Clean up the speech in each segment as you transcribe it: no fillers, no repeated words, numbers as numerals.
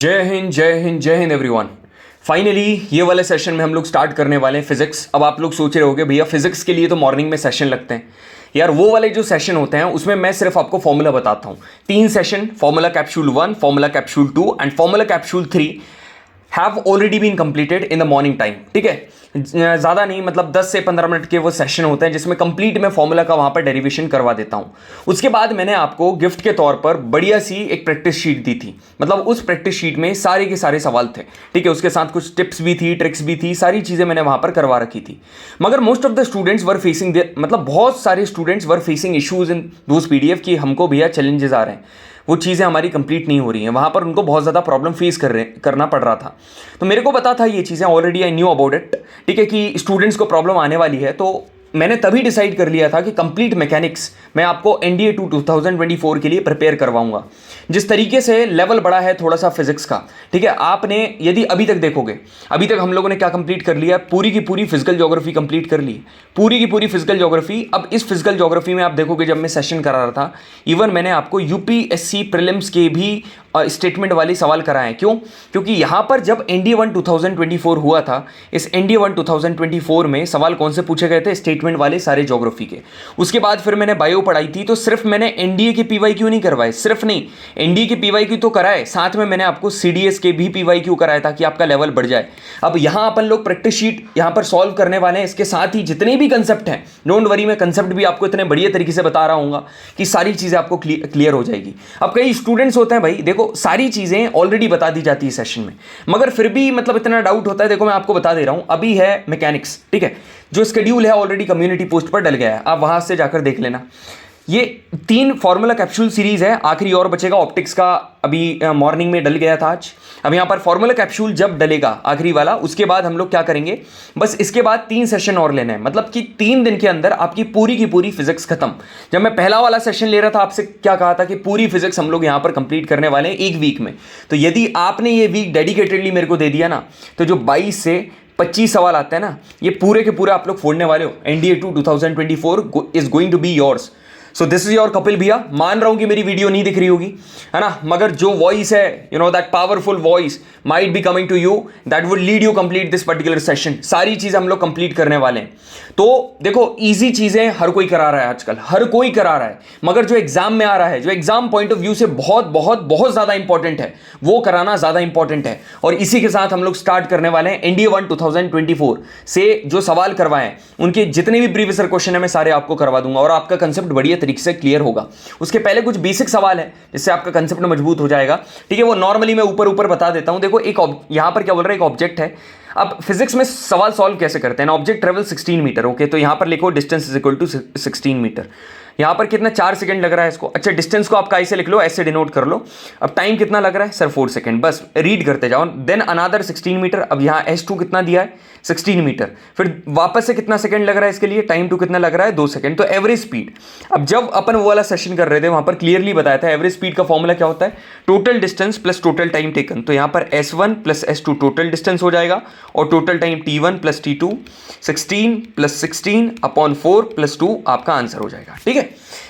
जय हिंद जय हिंद जय हिंद एवरीवन। फाइनली ये वाले सेशन में हम लोग स्टार्ट करने वाले हैं फिजिक्स। अब आप लोग सोच रहे होगे भैया फिजिक्स के लिए तो मॉर्निंग में सेशन लगते हैं। यार वो वाले जो सेशन होते हैं उसमें मैं सिर्फ आपको फॉर्मूला बताता हूँ। 3 session, formula capsule 1, formula capsule 2 and formula capsule 3 have already been completed in the morning time. ठीक है, ज़्यादा नहीं, मतलब 10 से 15 मिनट के वो सेशन होते हैं जिसमें कंप्लीट मैं फॉर्मूला का वहाँ पर डेरिवेशन करवा देता हूँ। उसके बाद मैंने आपको गिफ्ट के तौर पर बढ़िया सी एक प्रैक्टिस शीट दी थी। मतलब उस प्रैक्टिस शीट में सारे के सारे सवाल थे। ठीक है, उसके साथ कुछ टिप्स भी थी, ट्रिक्स भी थी, सारी चीज़ें मैंने वहाँ पर करवा रखी थी। मगर most of the students were facing मतलब बहुत सारे students were facing issues in those PDF कि हमको भैया चैलेंजेस आ रहे हैं, वो चीज़ें हमारी कंप्लीट नहीं हो रही हैं। वहाँ पर उनको बहुत ज़्यादा प्रॉब्लम फेस करना पड़ रहा था। तो मेरे को पता था ये चीज़ें, already I knew about it. ठीक है, कि स्टूडेंट्स को प्रॉब्लम आने वाली है। तो मैंने तभी डिसाइड कर लिया था कि कंप्लीट मैकेनिक्स मैं आपको NDA 2 2024 के लिए प्रिपेयर करवाऊंगा। जिस तरीके से लेवल बढ़ा है थोड़ा सा फिजिक्स का, ठीक है, आपने यदि अभी तक देखोगे, अभी तक हम लोगों ने क्या कंप्लीट कर लिया, पूरी की पूरी फिजिकल ज्योग्राफी कंप्लीट कर ली, पूरी की पूरी फिजिकल ज्योग्राफी। अब इस फिजिकल ज्योग्राफी में आप देखोगे, जब मैं सेशन करा रहा था, इवन मैंने आपको UPSC प्रीलिम्स के भी स्टेटमेंट वाले सवाल कराए हैं। क्यों? क्योंकि यहाँ पर जब NDA 1 2024 हुआ था, इस NDA 1 2024 में सवाल कौन से पूछे गए थे? स्टेटमेंट वाले सारे ज्योग्राफी के। उसके बाद फिर मैंने बायो पढ़ाई थी, तो सिर्फ मैंने NDA के PYQ नहीं करवाए, सिर्फ नहीं, NDA के PYQ तो कराए, साथ में मैंने आपको CDS के भी PYQ कराया ताकि आपका लेवल बढ़ जाए। अब यहाँ अपन लोग प्रैक्टिस शीट यहाँ पर सॉल्व करने वाले हैं। इसके साथ ही जितने भी कंसेप्ट हैं, डोंट वरी, मैं कंसेप्ट भी आपको इतने बढ़िया तरीके से बता रहा हूँ कि सारी चीज़ें आपको क्लियर हो जाएगी। अब कई स्टूडेंट्स होते हैं, भाई देखो सारी चीज़ें ऑलरेडी बता दी जाती है सेशन में, मगर फिर भी मतलब इतना डाउट होता है। देखो मैं आपको बता दे रहा हूँ, अभी है मैकेनिक्स, ठीक है, जो शेड्यूल है ऑलरेडी कम्युनिटी पोस्ट पर डल गया है, आप वहाँ से जाकर देख लेना। ये 3 फॉर्मूला कैप्सूल सीरीज है, आखिरी और बचेगा ऑप्टिक्स का, अभी मॉर्निंग में डल गया था आज। अब यहाँ पर फॉर्मूला कैप्सूल जब डलेगा आखिरी वाला, उसके बाद हम लोग क्या करेंगे, बस इसके बाद 3 सेशन और लेने हैं। मतलब कि 3 दिन के अंदर आपकी पूरी की पूरी फिजिक्स खत्म। जब मैं पहला वाला सेशन ले रहा था, आपसे क्या कहा था कि पूरी फिजिक्स हम लोग यहाँ पर कंप्लीट करने वाले हैं 1 वीक में। तो यदि आपने ये वीक डेडिकेटेडली मेरे को दे दिया ना, तो जो 22 से 25 सवाल आते हैं ना, ये पूरे के पूरे आप लोग फोड़ने वाले हो। NDA 2 2024 is going to be yours. So this is your Kapil bhaiya. मान रहा हूं कि मेरी वीडियो नहीं दिख रही होगी, है ना, मगर जो वॉइस है, you know that powerful voice might be coming to you, that would lead you complete this particular session. सारी चीजें हम लोग कंप्लीट करने वाले हैं। तो देखो इजी चीजें हर कोई करा रहा है आजकल, हर कोई करा रहा है, मगर जो एग्जाम में आ रहा है, जो एग्जाम पॉइंट ऑफ व्यू से बहुत बहुत बहुत ज्यादा इंपॉर्टेंट है, वो कराना ज्यादा इंपॉर्टेंट है। और इसी के साथ हम लोग स्टार्ट करने वाले हैं NDA 1 2024 से जो सवाल करवाए, उनके जितने भी प्रीवियस क्वेश्चन है मैं सारे आपको करवा दूंगा और आपका कंसेप्ट बढ़िया तरीके से क्लियर होगा। उसके पहले कुछ बेसिक सवाल है जिससे आपका कंसेप्ट मजबूत हो जाएगा। ठीक है, वो नॉर्मली मैं ऊपर ऊपर बता देता हूं। देखो एक यहां पर क्या बोल रहा है, एक ऑब्जेक्ट है। अब फिजिक्स में सवाल सॉल्व कैसे करते हैं? ऑब्जेक्ट ट्रेवल 16 मीटर, ओके, तो यहां पर लिखो distance is equal to 16 metre. यहां पर कितना 4 सेकंड लग रहा है इसको। अच्छा, डिस्टेंस को आप ऐसे लिख लो, ऐसे डिनोट कर लो। अब टाइम कितना लग रहा है सर? 4 सेकंड। बस रीड करते जाओ। Then another 16 metre. अब यहां S2 कितना दिया है? 16 मीटर। फिर वापस से कितना सेकंड लग रहा है इसके लिए? टाइम 2 कितना लग रहा है? 2 सेकंड। तो एवरेज स्पीड, अब जब अपन वो वाला सेशन कर रहे थे वहां पर क्लियरली बताया था एवरेज स्पीड का फॉर्मूला क्या होता है, total distance plus total time taken. तो यहां पर S1 plus S2 total distance हो जाएगा और total time T1 plus T2, 16 plus 16 upon 4 plus 2 आपका आंसर हो जाएगा। ठीक है,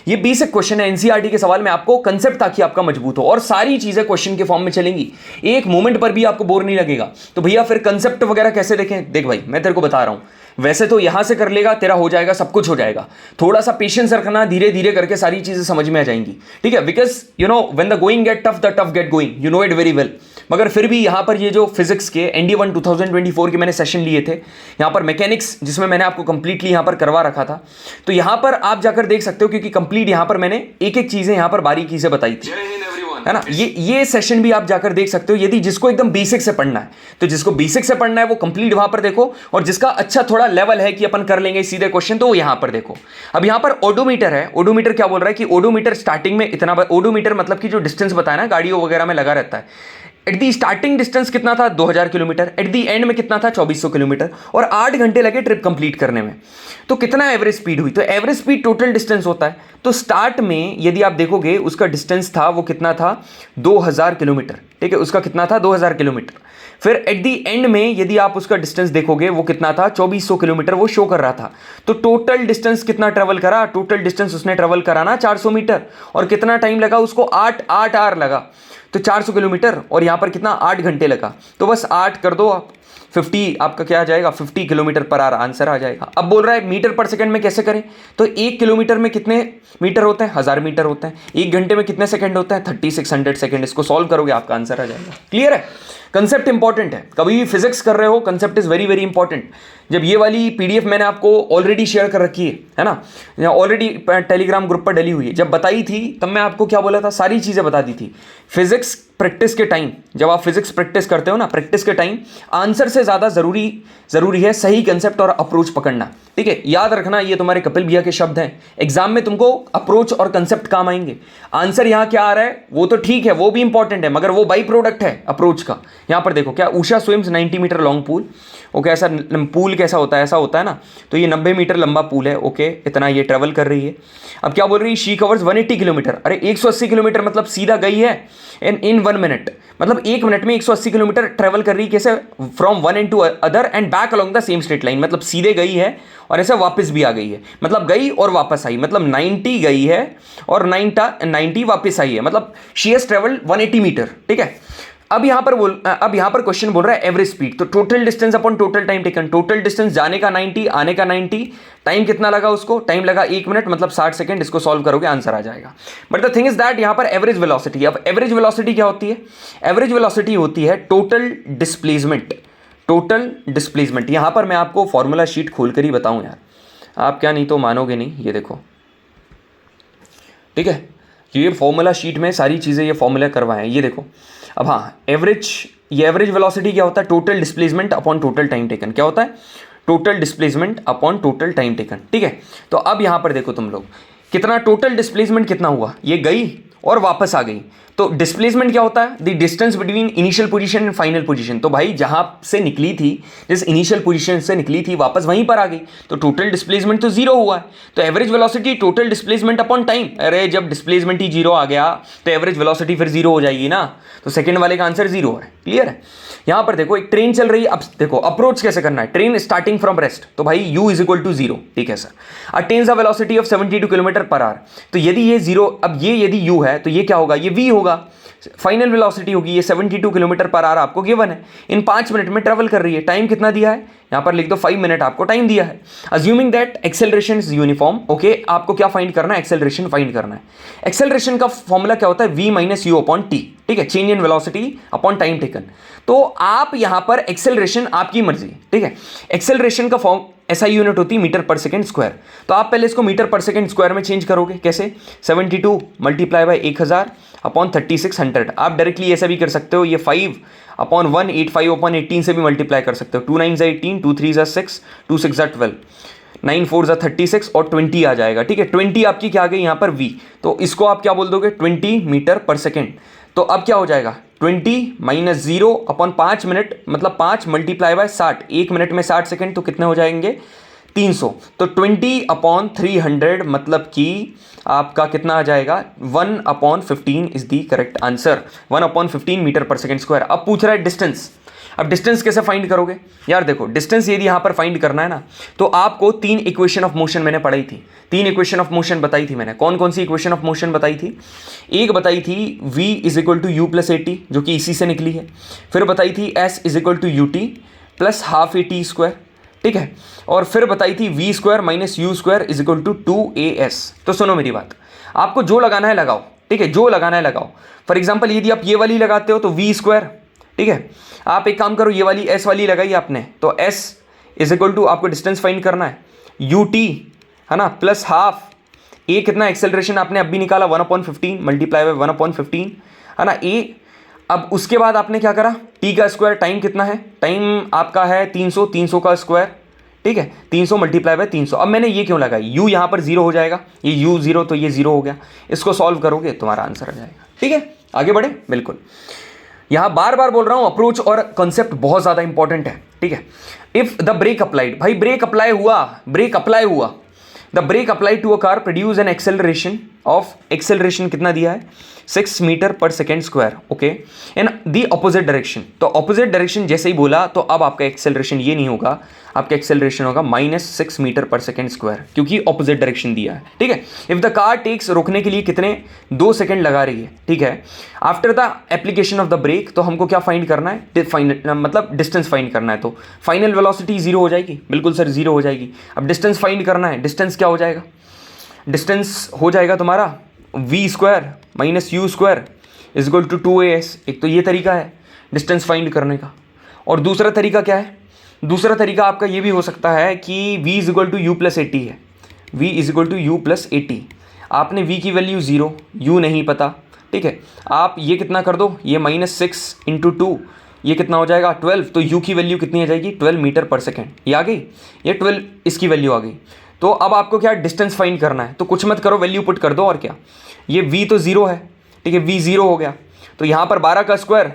ये बेसिक क्वेश्चन है NCERT के सवाल में, आपको कंसेप्ट ताकि आपका मजबूत हो और सारी चीजें क्वेश्चन के फॉर्म में चलेंगी, एक मोमेंट पर भी आपको बोर नहीं लगेगा। तो भैया फिर कंसेप्ट वगैरह कैसे देखें? देख भाई मैं तेरे को बता रहा हूं, वैसे तो यहां से कर लेगा तेरा हो जाएगा, सब कुछ हो जाएगा। थोड़ा सा पेशेंस रखना, धीरे धीरे करके सारी चीजें समझ में आ जाएंगी। ठीक है, because you know when the going get tough the tough get going, you know it very well. मगर फिर भी यहां पर ये जो फिजिक्स के NDA 1 2024 के मैंने सेशन लिए थे, यहां पर मैकेनिक्स जिसमें मैंने आपको कंप्लीटली यहां पर करवा रखा था, तो यहां पर आप जाकर देख सकते हो, क्योंकि कंप्लीट यहां पर मैंने एक एक चीजें यहां पर बारीकी से बताई थी, है ना। ये सेशन भी आप जाकर देख सकते हो, यदि जिसको एकदम बेसिक से पढ़ना है, तो जिसको बेसिक से पढ़ना है वो कंप्लीट वहां पर देखो, और जिसका अच्छा थोड़ा लेवल है कि अपन कर लेंगे सीधे क्वेश्चन, तो वो यहां पर देखो। अब यहां पर ओडोमीटर है। ओडोमीटर क्या बोल रहा है कि ओडोमीटर स्टार्टिंग में इतना, ओडोमीटर मतलब कि जो डिस्टेंस बताया ना गाड़ियों वगैरह में लगा रहता है, एट दी स्टार्टिंग डिस्टेंस कितना था? 2000 किलोमीटर। एट दी एंड में कितना था? 2400 किलोमीटर। और 8 घंटे लगे ट्रिप कंप्लीट करने में। तो कितना एवरेज स्पीड हुई? तो एवरेज स्पीड टोटल डिस्टेंस होता है। तो स्टार्ट में यदि आप देखोगे उसका डिस्टेंस था, वो कितना था? 2000 किलोमीटर। ठीक है, उसका कितना था? 2000 किलोमीटर। फिर एट दी एंड में यदि आप उसका डिस्टेंस देखोगे वो कितना था? 2400 किलोमीटर वो शो कर रहा था। तो टोटल डिस्टेंस कितना ट्रेवल करा? टोटल डिस्टेंस उसने ट्रेवल करा ना 400 मीटर। और कितना टाइम लगा उसको? 8 आवर लगा। तो 400 किलोमीटर, और यहाँ पर कितना 8 घंटे लगा, तो बस 8 कर दो आप, 50 आपका क्या आ जाएगा 50 किलोमीटर पर आवर आंसर आ जाएगा। अब बोल रहा है मीटर पर सेकंड में कैसे करें, तो 1 किलोमीटर में कितने मीटर होते हैं, 1000 मीटर होते हैं। 1 घंटे में कितने सेकंड होता है, 3600 सेकंड। इसको सॉल्व करोगे आपका आंसर आ जाएगा। क्लियर है, कंसेप्ट इंपॉर्टेंट है, कभी भी फिजिक्स कर रहे हो concept is very very important. जब ये वाली पीडीएफ मैंने आपको ऑलरेडी शेयर कर रखी है ना, ऑलरेडी टेलीग्राम ग्रुप पर डली हुई है, जब बताई थी तब मैं आपको क्या बोला था, सारी चीज़ें बता दी थी। फिजिक्स प्रैक्टिस के टाइम, जब आप फिजिक्स प्रैक्टिस करते हो ना, प्रैक्टिस के टाइम आंसर से ज़्यादा ज़रूरी है सही कंसेप्ट और अप्रोच पकड़ना। ठीक है, याद रखना, ये तुम्हारे कपिल भैया के शब्द हैं। एग्जाम में तुमको अप्रोच और कंसेप्ट काम आएंगे। आंसर यहाँ क्या आ रहा है वो तो ठीक है, वो भी इंपॉर्टेंट है, मगर वो बाई प्रोडक्ट है अप्रोच का। यहाँ पर देखो क्या, Usha swims 90 metre long pool. Okay, ऐसा पूल कैसा होता है, ऐसा होता है ना, तो ये 90 मीटर लंबा पूल है। ओके, इतना ये ट्रेवल कर रही है। अब क्या बोल रही है, शी कवर्स 180 किलोमीटर। अरे 180 किलोमीटर मतलब सीधा गई है इन 1 मिनट, मतलब 1 मिनट में 180 किलोमीटर ट्रेवल कर रही है। कैसे, from one end to other end back along the same straight line, मतलब सीधे गई है और ऐसे वापस भी आ गई है, मतलब गई और वापस आई, मतलब 90 गई है और 90 वापस आई है, मतलब शी हैज ट्रेवल्ड 180 मीटर। ठीक है, अब यहां पर क्वेश्चन बोल रहा है एवरेज स्पीड, तो total distance upon total time taken. Total distance जाने का 90, आने का 90, टाइम कितना लगा उसको, टाइम लगा 1 मिनट, मतलब 60 सेकंड। इसको सॉल्व करोगे आंसर आ जाएगा। But the thing is that यहां पर एवरेज वेलोसिटी, अब एवरेज वेलोसिटी क्या होती है, एवरेज वेलोसिटी होती है टोटल डिस्प्लेसमेंट। टोटल डिस्प्लेसमेंट, यहां पर मैं आपको फॉर्मूला शीट खोल कर ही बताऊं यार, आप क्या नहीं तो मानोगे नहीं, ये देखो। ठीक है, ये फॉर्मूला शीट में सारी चीज़ें ये फॉर्मूला करवाए हैं, ये देखो। अब हाँ, ये एवरेज वेलोसिटी क्या होता है, total displacement upon total time taken. क्या होता है, total displacement upon total time taken. ठीक है, तो अब यहाँ पर देखो तुम लोग, कितना टोटल डिस्प्लेसमेंट कितना हुआ, ये गई और वापस आ गई। तो डिस्प्लेसमेंट क्या होता है, the distance between initial position and final position. तो भाई जहां से निकली थी, जिस इनिशियल पोजीशन से निकली थी वापस वहीं पर आ गई, तो टोटल डिस्प्लेसमेंट तो 0 हुआ है। तो average velocity total displacement upon time. अरे जब डिस्प्लेसमेंट ही 0 आ गया तो एवरेज वेलोसिटी फिर 0 हो जाएगी ना, तो सेकंड वाले का आंसर 0 है। क्लियर है, यहां पर देखो एक ट्रेन चल रही है। अब देखो अप्रोच कैसे करना है, ट्रेन स्टार्टिंग फ्रॉम रेस्ट, तो भाई u इज इक्वल टू 0। ठीक है sir, attains a velocity of 72 kilometre per hour. तो यदि ये 0, अब ये यदि u है तो ये क्या होगा, ये v होगा। फाइनल वेलोसिटी होगी ये 72 किलोमीटर पर आवर आपको गिवन है, इन 5 मिनट में ट्रेवल कर रही है। टाइम कितना दिया है, यहां पर लिख दो 5 मिनट आपको टाइम दिया है। Assuming that acceleration is uniform. Okay, आपको क्या फाइंड करना है, एक्सेलरेशन फाइंड करना है। एक्सेलरेशन का फॉर्मूला क्या होता है, v minus you upon T. ठीक है, change in velocity upon time taken. तो आप यहां पर एक्सेलरेशन आपकी मर्जी। ठीक है, एक्सेलरेशन का फॉर्म एसआई यूनिट होती है मीटर पर सेकंड स्क्वायर। तो आप पहले इसको मीटर पर सेकंड स्क्वायर में चेंज करोगे, कैसे, 72 मल्टीप्लाई बाय 1000 अपॉन 3600। आप डायरेक्टली ऐसा भी कर सकते हो, ये 5 अपॉन 185 अपॉन 18 से भी मल्टीप्लाई कर सकते हो। 2 9 18, 2 3 6, 2 6 12, 9 4 36 और 20 आ जाएगा। ठीक है, 20 आपकी क्या आ गई यहाँ पर v, तो इसको आप क्या बोल दोगे 20 मीटर पर सेकेंड। तो अब क्या हो जाएगा, 20 माइनस 0 अपॉन 5 मिनट, मतलब 5 मल्टीप्लाई बाय 60, 1 मिनट में 60 सेकेंड, तो कितने हो जाएंगे 300। तो 20 अपॉन 300 मतलब कि आपका कितना आ जाएगा, 1 upon 15 is the correct answer. 1 upon 15 metre per second square. अब पूछ रहा है डिस्टेंस। अब डिस्टेंस कैसे फाइंड करोगे यार, देखो डिस्टेंस यदि यहां पर फाइंड करना है ना, तो आपको 3 इक्वेशन ऑफ मोशन मैंने पढ़ाई थी, 3 इक्वेशन ऑफ मोशन बताई थी मैंने। कौन कौन सी इक्वेशन ऑफ मोशन बताई थी, एक बताई थी v is equal to you plus AT, जो कि इसी से निकली है। फिर बताई थी s is equal to UT plus half AT square. ठीक है, और फिर बताई थी v square minus U square is equal to 2AS। तो सुनो मेरी बात, आपको जो लगाना है लगाओ। ठीक है, जो लगाना है लगाओ। फॉर एग्जाम्पल यदि आप ये वाली लगाते हो तो v स्क्वायर, ठीक है, आप एक काम करो, ये वाली s वाली लगाई आपने, तो s इज इक्वल टू आपको डिस्टेंस फाइंड करना है UT, है ना, प्लस हाफ a, कितना एक्सेलरेशन आपने अभी निकाला 1/15 मल्टीप्लाई बाय 1/15, है ना a। अब उसके बाद आपने क्या करा, t का स्क्वायर, टाइम कितना है, टाइम आपका है 300, 300 का स्क्वायर। ठीक है, 300 मल्टीप्लाई बाय 300। अब मैंने ये क्यों लगाई, u यहाँ पर 0 हो जाएगा, ये u 0 तो ये 0 हो गया। इसको सॉल्व करोगे तुम्हारा आंसर आ जाएगा। ठीक है, आगे बढ़े। बिल्कुल, यहां बार बार बोल रहा हूं, अप्रोच और कॉन्सेप्ट बहुत ज्यादा इंपॉर्टेंट है। ठीक है, इफ द ब्रेक अप्लाइड, भाई ब्रेक अप्लाई हुआ, the brake apply to a car produce an acceleration of acceleration कितना दिया है, 6 metre per second square, okay, in the opposite direction. तो ऑपोजिट डायरेक्शन जैसे ही बोला तो अब आपका एक्सेलरेशन ये नहीं होगा, आपका एक्सेलरेशन होगा -6 मीटर पर सेकेंड स्क्वायर, क्योंकि ऑपोजिट डायरेक्शन दिया है, ठीक है। इफ द कार टेक्स, रोकने के लिए कितने 2 सेकेंड लगा रही है, ठीक है। After the application of the brake, तो हमको क्या फाइंड करना है, मतलब डिस्टेंस फाइंड करना है। तो फाइनल वेलोसिटी 0 हो जाएगी, बिल्कुल सर 0 हो जाएगी। अब डिस्टेंस फाइंड करना है, डिस्टेंस क्या हो जाएगा, डिस्टेंस हो जाएगा तुम्हारा v square minus U square is equal to 2as। एक तो ये तरीका है डिस्टेंस फाइंड करने का, और दूसरा तरीका क्या है, दूसरा तरीका आपका ये भी हो सकता है कि v is equal to you plus 80 है, v is equal to you plus 80। आपने v की वैल्यू 0, u नहीं पता, ठीक है। आप ये कितना कर दो, ये -6 इंटू 2, ये कितना हो जाएगा 12, तो u की वैल्यू कितनी आ जाएगी 12 मीटर पर सेकेंड, ये आ गई, ये 12 इसकी वैल्यू आ गई। तो अब आपको क्या डिस्टेंस फाइंड करना है, तो कुछ मत करो, वैल्यू पुट कर दो, और क्या, ये v तो 0 है, ठीक है, v 0 हो गया, तो यहाँ पर 12 का स्क्वायर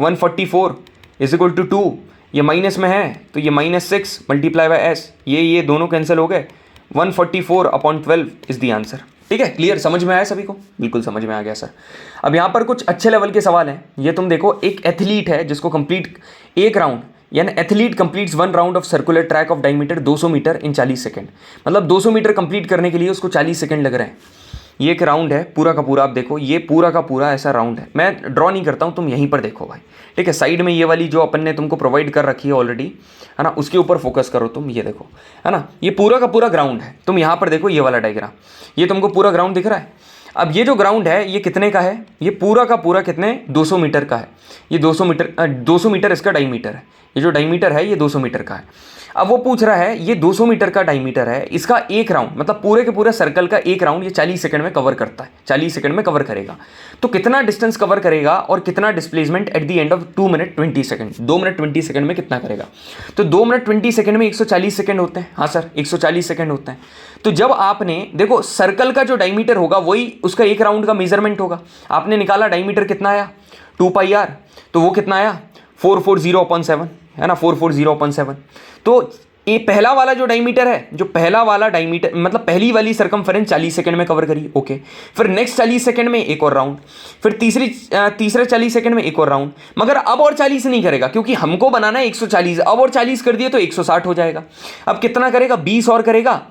144 इज इक्वल टू 2, ये माइनस में है तो ये -6 मल्टीप्लाई बाय s, ये दोनों कैंसिल हो गए, 144/12 इज द आंसर, ठीक है। क्लियर, समझ में आया सभी को, बिल्कुल समझ में आ गया सर। अब यहाँ पर कुछ अच्छे लेवल के सवाल हैं, ये तुम देखो, एक एथलीट है जिसको कंप्लीट एक राउंड, यानी athlete completes 1 round of circular track of diameter 200 metre in 40 second, मतलब 200 मीटर कंप्लीट करने के लिए उसको 40 सेकंड लग रहे हैं। ये एक राउंड है पूरा का पूरा, आप देखो ये पूरा का पूरा ऐसा राउंड है, मैं ड्रॉ नहीं करता हूँ, तुम यहीं पर देखो भाई, ठीक है। साइड में ये वाली जो अपन ने तुमको प्रोवाइड कर रखी है ऑलरेडी, है ना, उसके ऊपर फोकस करो तुम, ये देखो, है ना, ये पूरा का पूरा ग्राउंड है। तुम यहाँ पर देखो ये वाला डायग्राम, ये तुमको पूरा ग्राउंड दिख रहा है। अब ये जो ग्राउंड है ये कितने का है, ये पूरा का पूरा कितने 200 मीटर का है, ये 200 मीटर इसका डायमीटर है, ये जो डायमीटर है ये 200 मीटर का है। अब वो पूछ रहा है ये 200 मीटर का डायमीटर है, इसका एक राउंड, मतलब पूरे के पूरे सर्कल का एक राउंड ये 40 सेकंड में कवर करता है, 40 सेकंड में कवर करेगा, तो कितना डिस्टेंस कवर करेगा और कितना displacement at the end of 2 minute 20 second, 2 minute 20 second में कितना करेगा। तो 2 मिनट 20 सेकंड में 140 सेकंड होते हैं, हाँ सर 140 सेकंड होते हैं। तो जब आपने देखो सर्कल का जो डायमीटर होगा वही उसका एक राउंड का मेजरमेंट होगा, आपने निकाला डायमीटर कितना आया 2πr, तो वो कितना आया 440/7, है ना, 440/7। तो ये पहला वाला जो डायमीटर है, जो पहला वाला डायमीटर मतलब पहली वाली सरकमफेरेंस 40 सेकंड में कवर करी, ओके। फिर नेक्स्ट 40 सेकंड में एक और राउंड, फिर तीसरे 40 सेकंड में एक और राउंड, मगर अब और 40 नहीं करेगा क्योंकि हमको बनाना है 140, अब और 40 कर दिए तो 160 हो जाएगा। अब कितना करेगा 20 और करेगा,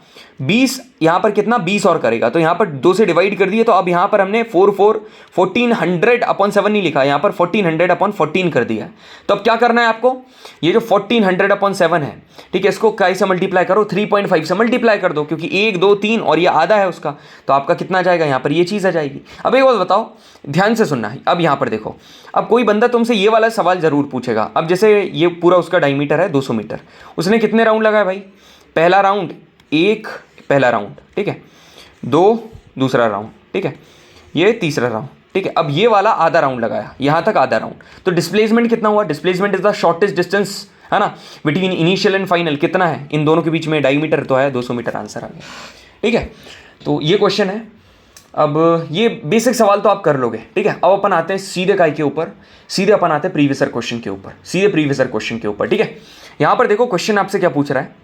20 यहाँ पर कितना 20 और करेगा, तो यहाँ पर 2 से डिवाइड कर दिए, तो अब यहाँ पर हमने 1400/7 नहीं लिखा, यहाँ पर 1400/14 कर दिया। तो अब क्या करना है आपको, ये जो 1400/7 है, ठीक है, इसको काय से मल्टीप्लाई करो, 3.5 से मल्टीप्लाई कर दो, क्योंकि 1 2 3 और ये आधा है उसका, तो आपका कितना जाएगा, यहाँ पर ये चीज़ आ जाएगी। अब एक बात बताओ, ध्यान से सुनना है, अब यहाँ पर देखो, अब कोई बंदा तुमसे ये वाला सवाल जरूर पूछेगा। अब जैसे ये पूरा उसका डायमीटर है 200 मीटर, उसने कितने राउंड लगाया भाई, पहला राउंड 1 पहला राउंड, ठीक है, 2 दूसरा राउंड, ठीक है, ये तीसरा राउंड, ठीक है। अब ये वाला आधा राउंड लगाया, यहाँ तक आधा राउंड, तो डिस्प्लेसमेंट कितना हुआ, displacement is the shortest distance, है ना, बिटवीन इनिशियल एंड फाइनल, कितना है इन दोनों के बीच में, डायमीटर तो है 200 मीटर, आंसर आ गया, ठीक है। तो ये क्वेश्चन है। अब ये बेसिक सवाल तो आप कर लोगे, ठीक है। अब अपन आते हैं सीधे काय के ऊपर, सीधे अपन आते हैं प्रीवियस ईयर क्वेश्चन के ऊपर, सीधे प्रीवियस ईयर क्वेश्चन के ऊपर, ठीक है। यहाँ पर देखो क्वेश्चन आपसे क्या पूछ रहा है,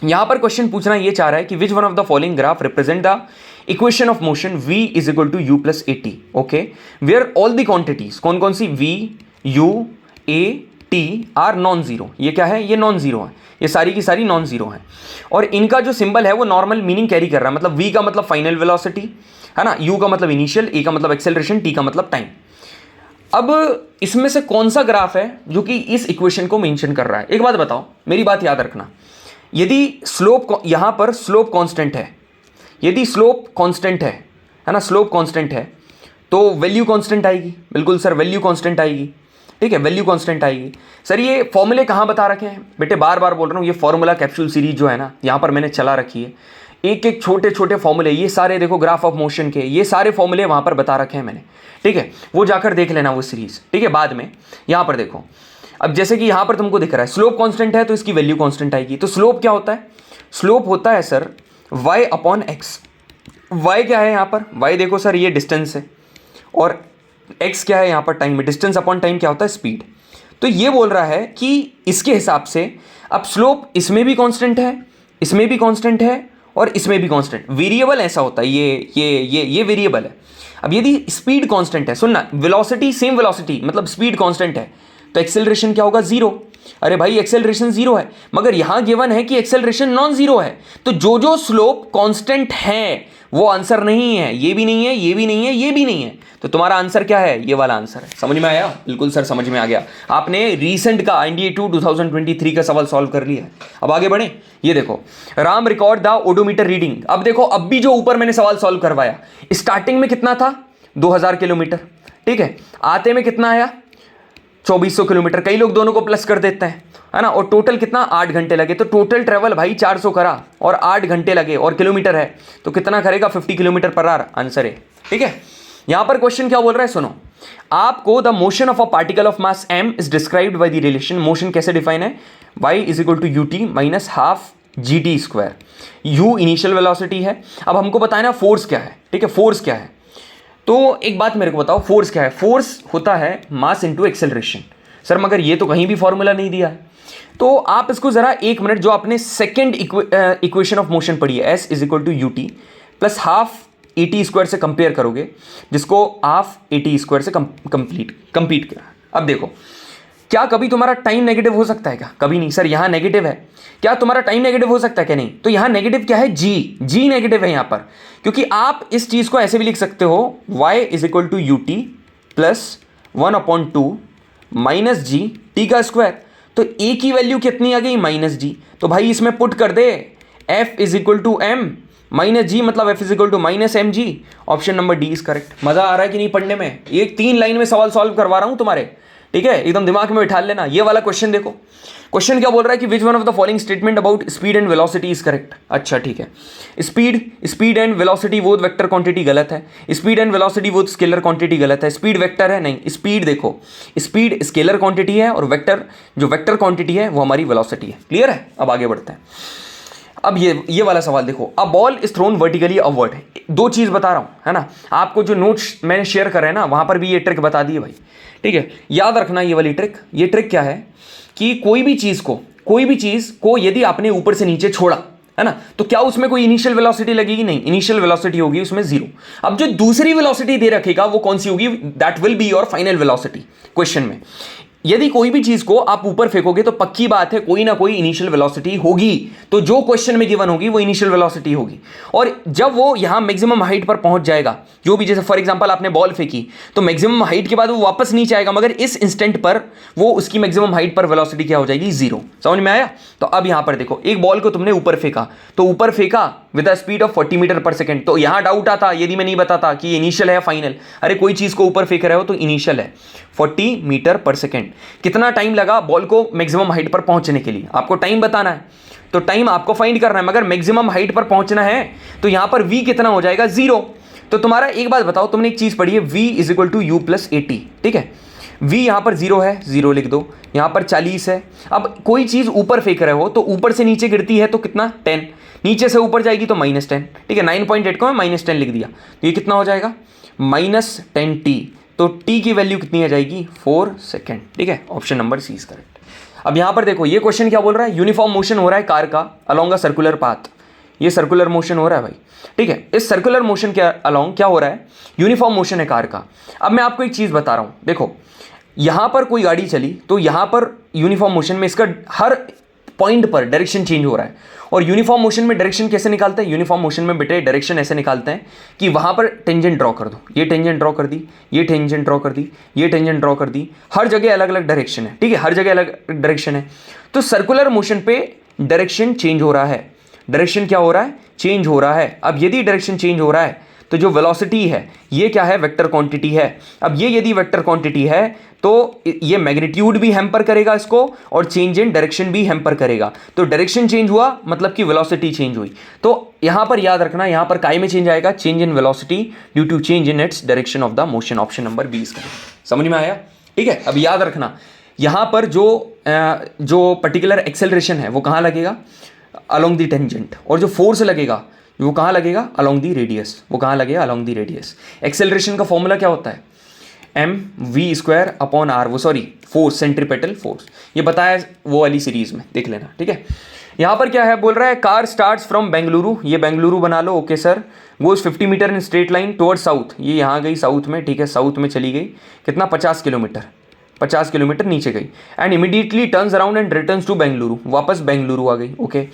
यहाँ पर क्वेश्चन पूछना ये चाह रहा है कि which one of the following graph represent the equation of motion v is equal to you plus A T, okay, where all the quantities, कौन कौन सी, v u a t are non zero. ये क्या है, ये non zero है, ये सारी की सारी नॉन जीरो है, और इनका जो सिंबल है वो नॉर्मल मीनिंग कैरी कर रहा है, मतलब v का मतलब फाइनल वेलोसिटी, है ना, u का मतलब इनिशियल, a का मतलब एक्सेलरेशन, t का मतलब टाइम। अब इसमें से कौन सा ग्राफ है जो कि इस इक्वेशन को मेंशन कर रहा है। एक बात बताओ, मेरी बात याद रखना, यदि स्लोप यहां पर स्लोप कांस्टेंट है, यदि स्लोप कांस्टेंट है ना, स्लोप कांस्टेंट है तो वैल्यू कांस्टेंट आएगी, बिल्कुल सर वैल्यू कांस्टेंट आएगी, ठीक है, वैल्यू कांस्टेंट आएगी। सर ये फॉर्मूले कहाँ बता रखे हैं बेटे, बार बार बोल रहा हूँ, ये फॉर्मूला कैप्सूल सीरीज जो है ना यहाँ पर मैंने चला रखी है, एक एक छोटे छोटे फॉर्मूले, ये सारे देखो ग्राफ ऑफ मोशन के, ये सारे फॉर्मूले वहाँ पर बता रखे हैं मैंने, ठीक है, वो जाकर देख लेना वो सीरीज, ठीक है। बाद में यहाँ पर देखो, अब जैसे कि यहाँ पर तुमको दिख रहा है स्लोप कांस्टेंट है तो इसकी वैल्यू कांस्टेंट आएगी। तो स्लोप क्या होता है, स्लोप होता है सर y/x। y क्या है यहाँ पर, y देखो सर ये डिस्टेंस है, और x क्या है यहाँ पर टाइम है, डिस्टेंस अपॉन टाइम क्या होता है, स्पीड। तो ये बोल रहा है कि इसके हिसाब से अब स्लोप इसमें भी कांस्टेंट है, इसमें भी कांस्टेंट है, और इसमें भी कांस्टेंट। वेरिएबल ऐसा होता है, ये वेरिएबल है। अब यदि स्पीड कांस्टेंट है, सुनना, वेलोसिटी सेम वेलोसिटी मतलब स्पीड कांस्टेंट है, तो एक्सेलरेशन क्या होगा? जीरो। अरे भाई एक्सेलरेशन जीरो है, मगर यहां गिवन है कि एक्सेलरेशन नॉन जीरो है, तो जो स्लोप कांस्टेंट है वो आंसर नहीं है। ये भी नहीं है, ये भी नहीं है, ये भी नहीं है, तो तुम्हारा आंसर क्या है? ये वाला आंसर है। समझ में आया? बिल्कुल सर, समझ में आ गया। आपने रीसेंट का INDA 2 2023 का सवाल सॉल्व कर लिया है। अब आगे बढ़े। ये देखो, Ram record the odometer reading. अब देखो, अब भी जो ऊपर मैंने सवाल सॉल्व करवाया, स्टार्टिंग में कितना था? 2000 किलोमीटर, ठीक है। आते में कितना आया? 2400 किलोमीटर। कई लोग दोनों को प्लस कर देते हैं, है ना। और टोटल कितना? 8 घंटे लगे। तो टोटल ट्रेवल भाई 400 करा और 8 घंटे लगे, और किलोमीटर है तो कितना करेगा? 50 किलोमीटर पर आवर आंसर है, ठीक है। यहां पर क्वेश्चन क्या बोल रहा है, सुनो। आपको the motion of a particle of mass m is described by the relation. Motion कैसे डिफाइन है? y is equal to ut minus half gt square. u initial velocity है। अब हमको बताना फोर्स क्या है, ठीक है। फोर्स क्या है? तो एक बात मेरे को बताओ, फोर्स क्या है? फोर्स होता है मास इंटू एक्सेलरेशन। सर मगर ये तो कहीं भी फॉर्मूला नहीं दिया है। तो आप इसको जरा एक मिनट, जो आपने सेकेंड इक्वेशन ऑफ मोशन पढ़ी है, s is equal to u t plus half a t square से कंपेयर करोगे, जिसको हाफ ए टी स्क्वायर से कंपीट किया। अब देखो, क्या कभी तुम्हारा टाइम नेगेटिव हो सकता है क्या? कभी नहीं। सर यहाँ नेगेटिव है, क्या तुम्हारा टाइम नेगेटिव हो सकता है क्या? नहीं। तो यहाँ नेगेटिव क्या है? जी नेगेटिव है यहाँ पर, क्योंकि आप इस चीज को ऐसे भी लिख सकते हो, y is equal to u t plus 1/2 minus g t का स्क्वायर। तो ए की वैल्यू कितनी आ गई? Minus g. तो भाई इसमें पुट कर दे, f is equal to m minus g, मतलब f is equal to minus m g. Option number D is correct. मजा आ रहा है कि नहीं पढ़ने में? ये 3 लाइन में सवाल सॉल्व करवा रहा हूं तुम्हारे, ठीक है। एकदम दिमाग में बिठा लेना। ये वाला क्वेश्चन देखो, क्वेश्चन क्या बोल रहा है कि which one of the following statement about speed and velocity is correct. अच्छा ठीक है, स्पीड एंड वेलोसिटी वो वेक्टर क्वांटिटी गलत है। स्पीड एंड वेलोसिटी वो स्केलर क्वांटिटी गलत है। स्पीड वेक्टर है, नहीं। स्पीड देखो, स्पीड स्केलर क्वांटिटी है और वेक्टर, जो वेक्टर क्वांटिटी है वो हमारी वेलोसिटी है। क्लियर है? अब आगे बढ़ते हैं। अब ये वाला सवाल देखो, a ball is thrown vertically upward. दो चीज बता रहा हूं, है ना। आपको जो नोट्स मैंने शेयर करे ना, वहां पर भी ये ट्रिक बता दी है भाई, ठीक है। याद रखना ये वाली ट्रिक। ये ट्रिक क्या है कि कोई भी चीज को यदि आपने ऊपर से नीचे छोड़ा, है ना, तो क्या उसमें कोई इनिशियल वेलोसिटी लगेगी? नहीं। इनिशियल वेलोसिटी होगी उसमें 0। अब जो दूसरी वेलोसिटी दे रखेगा वो कौन सी होगी? That will be your final velocity. Question में यदि कोई भी चीज को आप ऊपर फेंकोगे तो पक्की बात है कोई ना कोई इनिशियल वेलोसिटी होगी। तो जो क्वेश्चन में गिवन होगी वो इनिशियल वेलोसिटी होगी। और जब वो यहां मैक्सिमम हाइट पर पहुंच जाएगा, जो भी, जैसे फॉर एग्जांपल आपने बॉल फेंकी तो मैक्सिमम हाइट के बाद वो वापस नीचे आएगा, मगर इस इंस्टेंट पर वो उसकी मैक्सिमम हाइट पर वेलोसिटी क्या हो जाएगी? 0। समझ में आया? तो अब यहां पर देखो, एक बॉल को तुमने ऊपर फेंका, तो ऊपर फेंका with the speed of 40 metre per second. तो यहां डाउट आता यदि मैं नहीं बताता कि इनिशियल है फाइनल। अरे कोई चीज को ऊपर फेंक रहे हो तो इनिशियल है 40 मीटर पर सेकेंड। कितना टाइम लगा बॉल को मैक्सिमम हाइट पर पहुंचने के लिए? आपको टाइम बताना है, तो टाइम आपको फाइंड करना है, मगर मैक्सिमम हाइट पर पहुंचना है तो यहां पर v कितना हो जाएगा? 0। तो तुम्हारा एक बात बताओ, तुमने एक चीज पढ़ी है, v is equal to you plus A t, ठीक है। v यहां पर 0 है, 0 लिख दो। यहां पर 40 है। अब कोई चीज ऊपर फेंक रहे हो तो ऊपर से नीचे गिरती है तो कितना? 10। नीचे से ऊपर जाएगी तो -10, ठीक है। 9.8 को मैं -10 लिख दिया, तो ये कितना हो जाएगा? -10t। तो t की वैल्यू कितनी आ जाएगी? 4 सेकेंड, ठीक है। Option number C is correct. अब यहां पर देखो, ये क्वेश्चन क्या बोल रहा है? यूनिफॉर्म मोशन हो रहा है कार का अलोंग अ सर्कुलर पाथ। ये सर्कुलर मोशन हो रहा है भाई, ठीक है। इस सर्कुलर मोशन के अलोंग क्या हो रहा है? यूनिफॉर्म मोशन है कार का। अब मैं आपको एक चीज बता रहा हूं, देखो यहां पर कोई गाड़ी चली तो यहां पर यूनिफॉर्म मोशन में इसका हर पॉइंट पर डायरेक्शन चेंज हो रहा है। और यूनिफॉर्म मोशन में डायरेक्शन कैसे निकालते हैं? यूनिफॉर्म मोशन में बेटे डायरेक्शन ऐसे निकालते हैं कि वहां पर टेंजेंट ड्रॉ कर दो, ये टेंजेंट ड्रॉ कर दी, ये टेंजेंट ड्रॉ कर दी, ये टेंजेंट ड्रॉ कर दी। हर जगह अलग अलग डायरेक्शन है, ठीक है। हर जगह अलग डायरेक्शन है। तो सर्कुलर मोशन पे डायरेक्शन चेंज हो रहा है। डायरेक्शन क्या हो रहा है? चेंज हो रहा है। अब यदि डायरेक्शन चेंज हो रहा है तो जो वेलोसिटी है ये क्या है? वेक्टर क्वांटिटी है। अब ये यदि वेक्टर क्वांटिटी है तो ये मैग्नीट्यूड भी हैम्पर करेगा इसको, और चेंज इन डायरेक्शन भी हैम्पर करेगा। तो डायरेक्शन चेंज हुआ मतलब कि वेलोसिटी चेंज हुई। तो यहां पर याद रखना, यहां पर काय में चेंज आएगा? Change in velocity due to change in its direction of the motion. Option number 20 का। समझ में आया? ठीक है। अब याद रखना, यहां पर जो पर्टिकुलर एक्सेलरेशन है वो कहां लगेगा? Along the tangent. और जो फोर्स लगेगा वो कहाँ लगेगा? Along the radius. वो कहाँ लगेगा? Along the radius. एक्सेलरेशन का फॉर्मूला क्या होता है? mv² अपॉन r, वो सॉरी फोर्स, सेंट्रीपेटल फोर्स। ये बताया वो वाली सीरीज में, देख लेना, ठीक है। यहाँ पर क्या है, बोल रहा है कार स्टार्ट्स फ्रॉम बेंगलुरु, ये बेंगलुरु बना लो, okay sir, goes 50 metre in straight line toward south, ये यहाँ गई साउथ में, ठीक है, साउथ में चली गई, कितना 50 किलोमीटर, 50 किलोमीटर नीचे गई, and immediately turns around and returns to Bengaluru, वापस बेंगलुरु आ गई, ओके।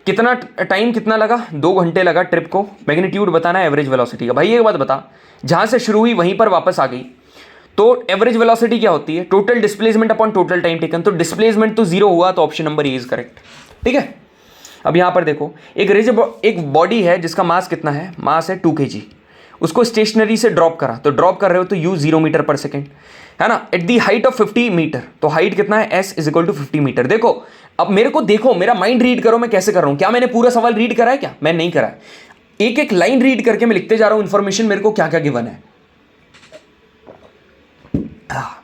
कितना टाइम कितना लगा, 2 घंटे लगा ट्रिप को। मैग्नीट्यूड बताना है एवरेज वेलोसिटी का। भाई एक बात बता, जहाँ से शुरू हुई वहीं पर वापस आ गई, तो एवरेज वेलोसिटी क्या होती है, total displacement upon total time taken, तो डिस्प्लेसमेंट तो 0 हुआ, तो option number A is correct, ठीक है। अब यहाँ पर देखो, एक बॉडी है जिसका मास कितना है, मास है 2 kg, उसको स्टेशनरी से ड्रॉप करा, तो ड्रॉप कर रहे हो तो u 0 मीटर पर सेकेंड, है ना, at the height of 50 metre, तो हाइट कितना है s is equal to 50 metre. देखो अब मेरे को देखो, मेरा माइंड रीड करो मैं कैसे कर रहा हूँ, क्या मैंने पूरा सवाल रीड करा है, क्या मैं नहीं करा है, एक एक लाइन रीड करके मैं लिखते जा रहा हूँ इन्फॉर्मेशन, मेरे को क्या क्या गिवन है।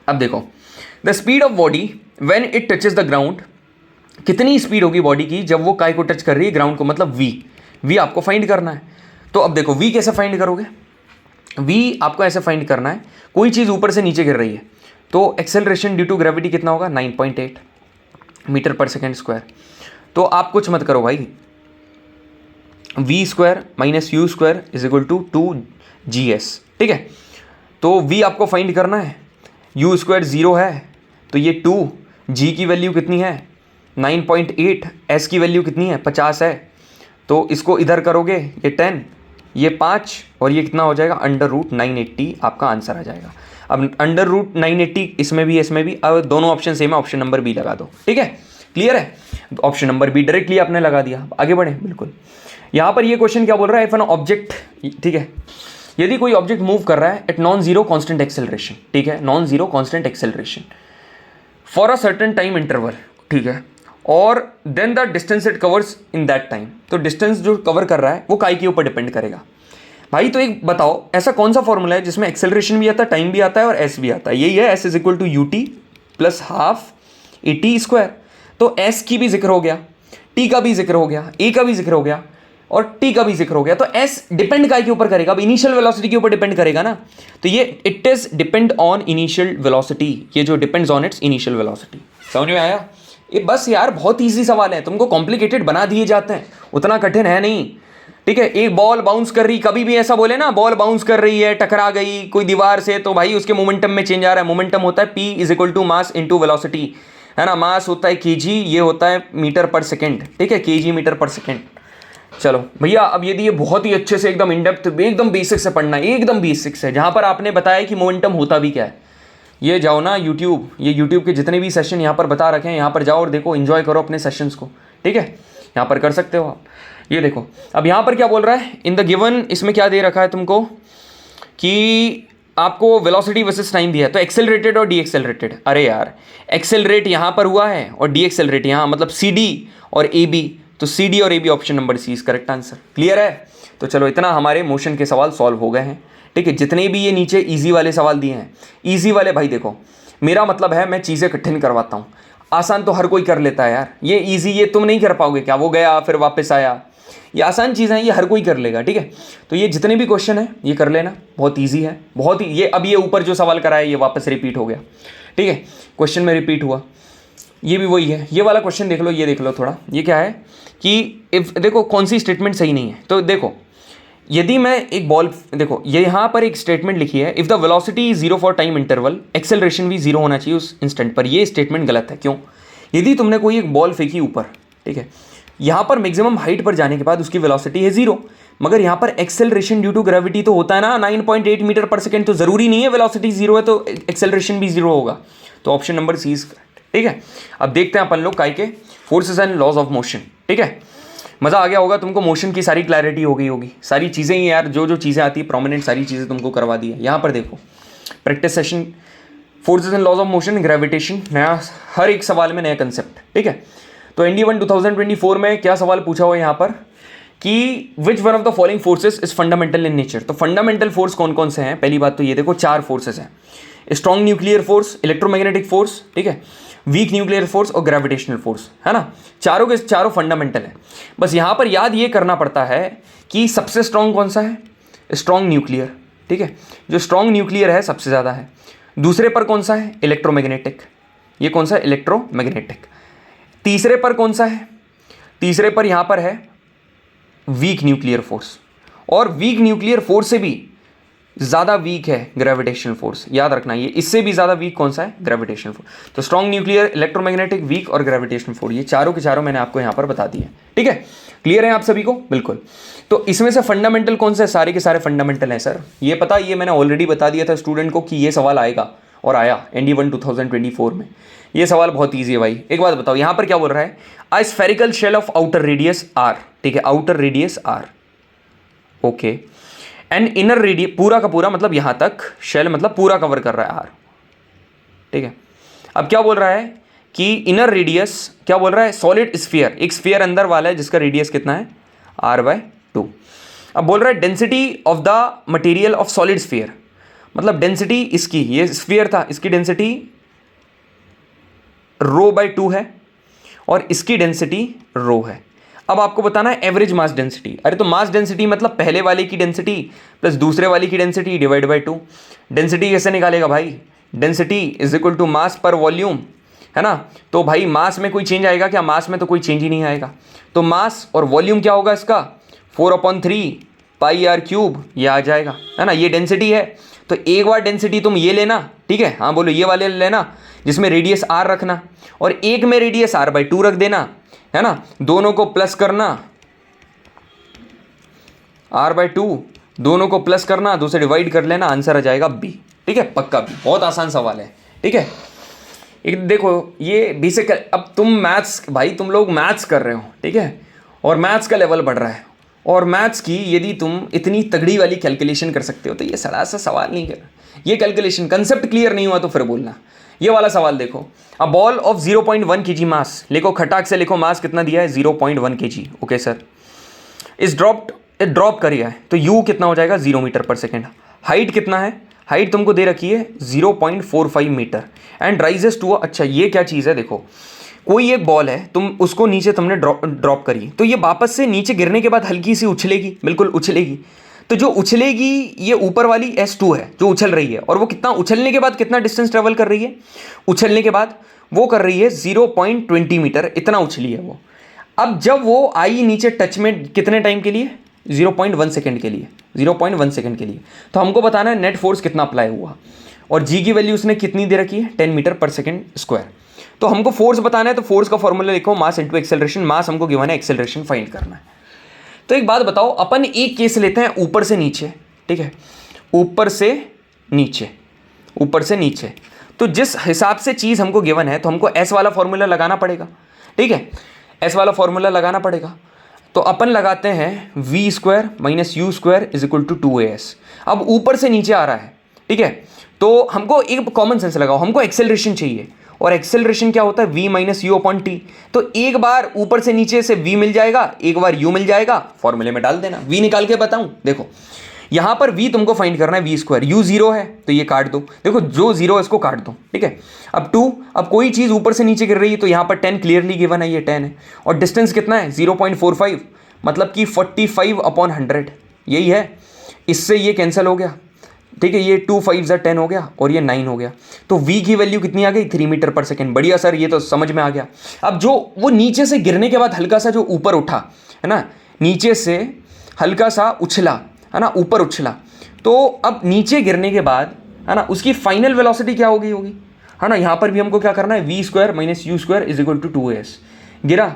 अब देखो, the speed of body when it touches the ground, कितनी स्पीड होगी बॉडी की जब वो काय को टच कर रही है, ग्राउंड को, मतलब v आपको फाइंड करना है। तो अब देखो v कैसे फाइंड करोगे, v आपको ऐसे फाइंड करना है, कोई चीज़ ऊपर से नीचे गिर रही है, तो एक्सेलरेशन ड्यू टू ग्रेविटी कितना होगा, 9.8 मीटर पर सेकेंड स्क्वायर। तो आप कुछ मत करो भाई, v square minus u square is equal to 2gs, ठीक है। तो v आपको फाइंड करना है, u स्क्वायर 0 है तो ये 2, g की वैल्यू कितनी है 9.8, s की वैल्यू कितनी है 50 है, तो इसको इधर करोगे ये 10, ये 5 और ये कितना हो जाएगा √980, आपका आंसर आ जाएगा। अब √980 इसमें भी इसमें भी, अब दोनों ऑप्शन सेम है, ऑप्शन नंबर बी लगा दो, ठीक है, क्लियर है। ऑप्शन नंबर बी डायरेक्टली आपने लगा दिया। आगे बढ़े, बिल्कुल। यहाँ पर ये क्वेश्चन क्या बोल रहा है, इफ एन ऑब्जेक्ट, ठीक है, यदि कोई ऑब्जेक्ट मूव कर रहा है at non zero constant acceleration, ठीक है, non zero constant acceleration for a certain time interval, ठीक है, और then the distance it covers in that time, तो डिस्टेंस जो कवर कर रहा है वो काय के ऊपर डिपेंड करेगा। भाई तो एक बताओ, ऐसा कौन सा फॉर्मूला है जिसमें एक्सेलरेशन भी आता है, टाइम भी आता है और एस भी आता है, यही है, s is equal to u t plus half a t square. तो एस की भी जिक्र हो गया, टी का भी जिक्र हो गया, ए का भी जिक्र हो गया और टी का भी जिक्र हो गया, तो एस डिपेंड काय के ऊपर करेगा, अब इनिशियल वेलोसिटी के ऊपर डिपेंड करेगा ना, तो ये it is depend on initial velocity, ये जो depends on it's initial velocity. समझ में आया? ये बस यार बहुत ईजी सवाल है, तुमको कॉम्प्लिकेटेड बना दिए जाते हैं, उतना कठिन है नहीं, ठीक है। एक बॉल बाउंस कर रही, कभी भी ऐसा बोले ना, बॉल बाउंस कर रही है, टकरा गई कोई दीवार से, तो भाई उसके मोमेंटम में चेंज आ रहा है। मोमेंटम होता है P is equal to mass into velocity, है ना, मास होता है kg, ये होता है मीटर पर सेकेंड, ठीक है, kg मीटर पर सेकेंड। चलो भैया, अब यदि ये बहुत ही अच्छे से एकदम इनडेप्थ, एकदम बेसिक से पढ़ना है, एकदम बेसिक से, जहाँ पर आपने बताया कि मोमेंटम होता भी क्या है, ये जाओ ना यूट्यूब, ये यूट्यूब के जितने भी सेशन यहाँ पर बता रखे हैं, यहाँ पर जाओ और देखो, एंजॉय करो अपने सेशंस को, ठीक है, यहाँ पर कर सकते हो आप। ये देखो, अब यहाँ पर क्या बोल रहा है, इन द गिवन, इसमें क्या दे रखा है तुमको कि आपको वेलोसिटी वर्सेस टाइम दिया है, तो एक्सेलरेटेड और डी एक्सेलरेटेड, अरे यार एक्सेलरेट यहाँ पर हुआ है और डी एक्सेलरेट यहाँ, मतलब सी डी और ए बी, तो सी डी और A B option number C is correct answer. Clear है? तो चलो इतना हमारे मोशन के सवाल सॉल्व हो गए हैं, ठीक है। जितने भी ये नीचे इजी वाले सवाल दिए हैं, इजी वाले भाई देखो, मेरा मतलब है मैं चीज़ें कठिन करवाता हूँ, आसान तो हर कोई कर लेता है यार, ये इजी ये तुम नहीं कर पाओगे क्या, वो गया फिर वापस आया, ये आसान चीज़ें हैं, ये हर कोई कर लेगा, ठीक है। तो ये जितने भी क्वेश्चन है ये कर लेना, बहुत ईजी है, बहुत ही, ये अब ये ऊपर जो सवाल कराया ये वापस रिपीट हो गया, ठीक है, क्वेश्चन में रिपीट हुआ, ये भी वही है। ये वाला क्वेश्चन देख लो, ये देख लो थोड़ा, ये क्या है कि इफ, देखो कौन सी स्टेटमेंट सही नहीं है, तो देखो यदि मैं एक बॉल, देखो ये यहाँ पर एक स्टेटमेंट लिखी है, if the velocity is 0 for time interval, acceleration भी 0 होना चाहिए उस इंस्टेंट पर, ये स्टेटमेंट गलत है। क्यों? यदि तुमने कोई एक बॉल फेंकी ऊपर, ठीक है, यहाँ पर मैक्सिमम हाइट पर जाने के बाद उसकी वेलोसिटी है 0, मगर यहाँ पर एक्सेलरेशन ड्यू टू ग्रेविटी तो होता है ना 9.8 मीटर पर सेकेंड, तो ज़रूरी नहीं है वेलोसिटी 0 है तो एक्सेलरेशन भी 0 होगा, तो option number C is correct, ठीक है। अब देखते हैं अपन लोग काय के forces and laws of motion, ठीक है। मज़ा आ गया होगा तुमको, मोशन की सारी क्लैरिटी हो गई होगी, सारी चीज़ें ही यार, जो जो चीज़ें आती है प्रोमिनेंट, सारी चीज़ें तुमको करवा दी है। यहाँ पर देखो practice session, forces and laws of motion, gravitation, नया, हर एक सवाल में नया कंसेप्ट, ठीक है। तो ND1 2024 में क्या सवाल पूछा हुआ है यहाँ पर कि which one of the following forces is fundamental in nature, तो फंडामेंटल फोर्स कौन कौन से हैं? पहली बात तो ये देखो 4 फोर्सेस हैं, strong nuclear force, electromagnetic force, ठीक है, वीक न्यूक्लियर फोर्स और ग्रेविटेशनल फोर्स, है ना, चारों के चारों फंडामेंटल है। बस यहाँ पर याद ये करना पड़ता है कि सबसे स्ट्रॉन्ग कौन सा है? स्ट्रॉन्ग न्यूक्लियर, ठीक है, जो स्ट्रॉन्ग न्यूक्लियर है सबसे ज़्यादा है। दूसरे पर कौन सा है? इलेक्ट्रोमैग्नेटिक, ये कौन सा है? इलेक्ट्रोमैग्नेटिक। तीसरे पर कौन सा है? तीसरे पर यहाँ पर है वीक न्यूक्लियर फोर्स, और वीक न्यूक्लियर फोर्स से भी ज़्यादा वीक है ग्रेविटेशनल फोर्स। याद रखना, ये इससे भी ज़्यादा वीक कौन सा है? Gravitational force. तो स्ट्रॉन्ग न्यूक्लियर, इलेक्ट्रोमैग्नेटिक, वीक और ग्रेविटेशनल फोर्स, ये चारों के चारों मैंने आपको यहाँ पर बता दिए। ठीक है, क्लियर है आप सभी को? बिल्कुल। तो इसमें से फंडामेंटल कौन सा है? सारे के सारे फंडामेंटल हैं सर। ये पता, ये मैंने ऑलरेडी बता दिया था स्टूडेंट को कि ये सवाल आएगा, और आया ND1 2024 में। ये सवाल बहुत ईजी है भाई। एक बात बताओ, यहाँ पर क्या बोल रहा है? A spherical shell of outer radius R, ठीक है, outer radius R, okay, and inner radius, पूरा का पूरा मतलब यहाँ तक शेल मतलब पूरा कवर कर रहा है R, ठीक है। अब क्या बोल रहा है कि इनर रेडियस, क्या बोल रहा है? सॉलिड स्फीयर, एक स्फीयर अंदर वाला है जिसका रेडियस कितना है? R/2। अब बोल रहा है density of the material of solid sphere, मतलब डेंसिटी इसकी, ये स्फीयर था, इसकी डेंसिटी ρ/2 है और इसकी डेंसिटी ρ है। अब आपको बताना है एवरेज मास डेंसिटी। अरे तो मास डेंसिटी मतलब पहले वाले की डेंसिटी प्लस दूसरे वाले की डेंसिटी डिवाइड बाई 2। डेंसिटी कैसे निकालेगा भाई? Density is equal to mass per volume, है ना। तो भाई मास में कोई चेंज आएगा क्या? मास में तो कोई चेंज ही नहीं आएगा। तो मास और वॉल्यूम क्या होगा इसका? 4/3 πr³, ये आ जाएगा, है ना। ये डेंसिटी है। तो एक बार डेंसिटी तुम ये लेना, ठीक है, हाँ बोलो, ये वाले लेना जिसमें रेडियस R रखना, और एक में रेडियस R/2 रख देना, है ना। दोनों को प्लस करना, R/2, दोनों को प्लस करना, 2 से डिवाइड कर लेना, आंसर आ जाएगा B। ठीक है, पक्का B। बहुत आसान सवाल है। ठीक है, एक देखो ये बेसिक। अब तुम मैथ्स, भाई तुम लोग मैथ्स कर रहे हो, ठीक है, और मैथ्स का लेवल बढ़ रहा है, और मैथ्स की यदि तुम इतनी तगड़ी वाली कैलकुलेशन कर सकते हो तो ये सड़ा सा सवाल नहीं कर, ये कैलकुलेशन कंसेप्ट क्लियर नहीं हुआ तो फिर बोलना। ये वाला सवाल देखो, अ बॉल ऑफ 0.1 kg मास, लिखो खटाक से लिखो, मास कितना दिया है? 0.1 kg। ओके सर, इस ड्रॉप करिए है तो u कितना हो जाएगा? 0 मीटर पर सेकेंड। हाइट कितना है? हाइट तुमको दे रखी है 0.45 मीटर एंड राइजेस टू, अच्छा ये क्या चीज़ है? देखो कोई एक बॉल है, तुम उसको नीचे तुमने ड्रॉप करी, तो ये वापस से नीचे गिरने के बाद हल्की सी उछलेगी, बिल्कुल उछलेगी। तो जो उछलेगी ये ऊपर वाली S2 है जो उछल रही है, और वो कितना उछलने के बाद कितना डिस्टेंस ट्रेवल कर रही है? उछलने के बाद वो कर रही है 0.20 मीटर, इतना उछली है वो। अब जब वो आई नीचे टच में कितने टाइम के लिए? 0.1 सेकेंड के लिए, 0.1 सेकेंड के लिए। तो हमको बताना है नेट फोर्स कितना अप्लाई हुआ, और जी की वैल्यू उसने कितनी दे रखी है? 10 मीटर पर सेकेंड स्क्वायर। तो हमको फोर्स बताना है, तो फोर्स का फॉर्मूला लिखो, मास इंटू एक्सेलरेशन। मास हमको गिवन है, एक्सेलरेशन फाइंड करना है। तो एक बात बताओ, अपन एक केस लेते हैं ऊपर से नीचे, ठीक है, ऊपर से नीचे, ऊपर से नीचे। तो जिस हिसाब से चीज़ हमको गिवन है तो हमको एस वाला फॉर्मूला लगाना पड़ेगा, ठीक है, एस वाला फॉर्मूला लगाना पड़ेगा। तो अपन लगाते हैं v² - u² = 2as। अब ऊपर से नीचे आ रहा है, ठीक है, तो हमको एक कॉमन सेंस लगाओ, हमको एक्सेलरेशन चाहिए, और एक्सेलरेशन क्या होता है? v - u/t। तो एक बार ऊपर से नीचे से v मिल जाएगा, एक बार u मिल जाएगा, फॉर्मूले में डाल देना। v निकाल के बताऊं, देखो यहां पर v तुमको फाइंड करना है, v², u 0 है तो ये काट दो, देखो जो 0 है इसको काट दो, ठीक है। अब 2, अब कोई चीज ऊपर से नीचे गिर रही है तो यहां पर 10 क्लियरली गिवन है, ये 10 है, और डिस्टेंस कितना है? 0.45, मतलब कि 45/100, यही है। इससे ये कैंसिल हो गया, ठीक है, ये 2 5 10 हो गया, और ये 9 हो गया। तो v की वैल्यू कितनी आ गई? 3 मीटर पर सेकेंड। बढ़िया सर, ये तो समझ में आ गया। अब जो वो नीचे से गिरने के बाद हल्का सा जो ऊपर उठा, है ना, नीचे से हल्का सा उछला, है ना, ऊपर उछला, तो अब नीचे गिरने के बाद, है ना, उसकी फाइनल वेलोसिटी क्या होगी, है ना। यहाँ पर भी हमको क्या करना है? v² - u² = 2as। गिरा,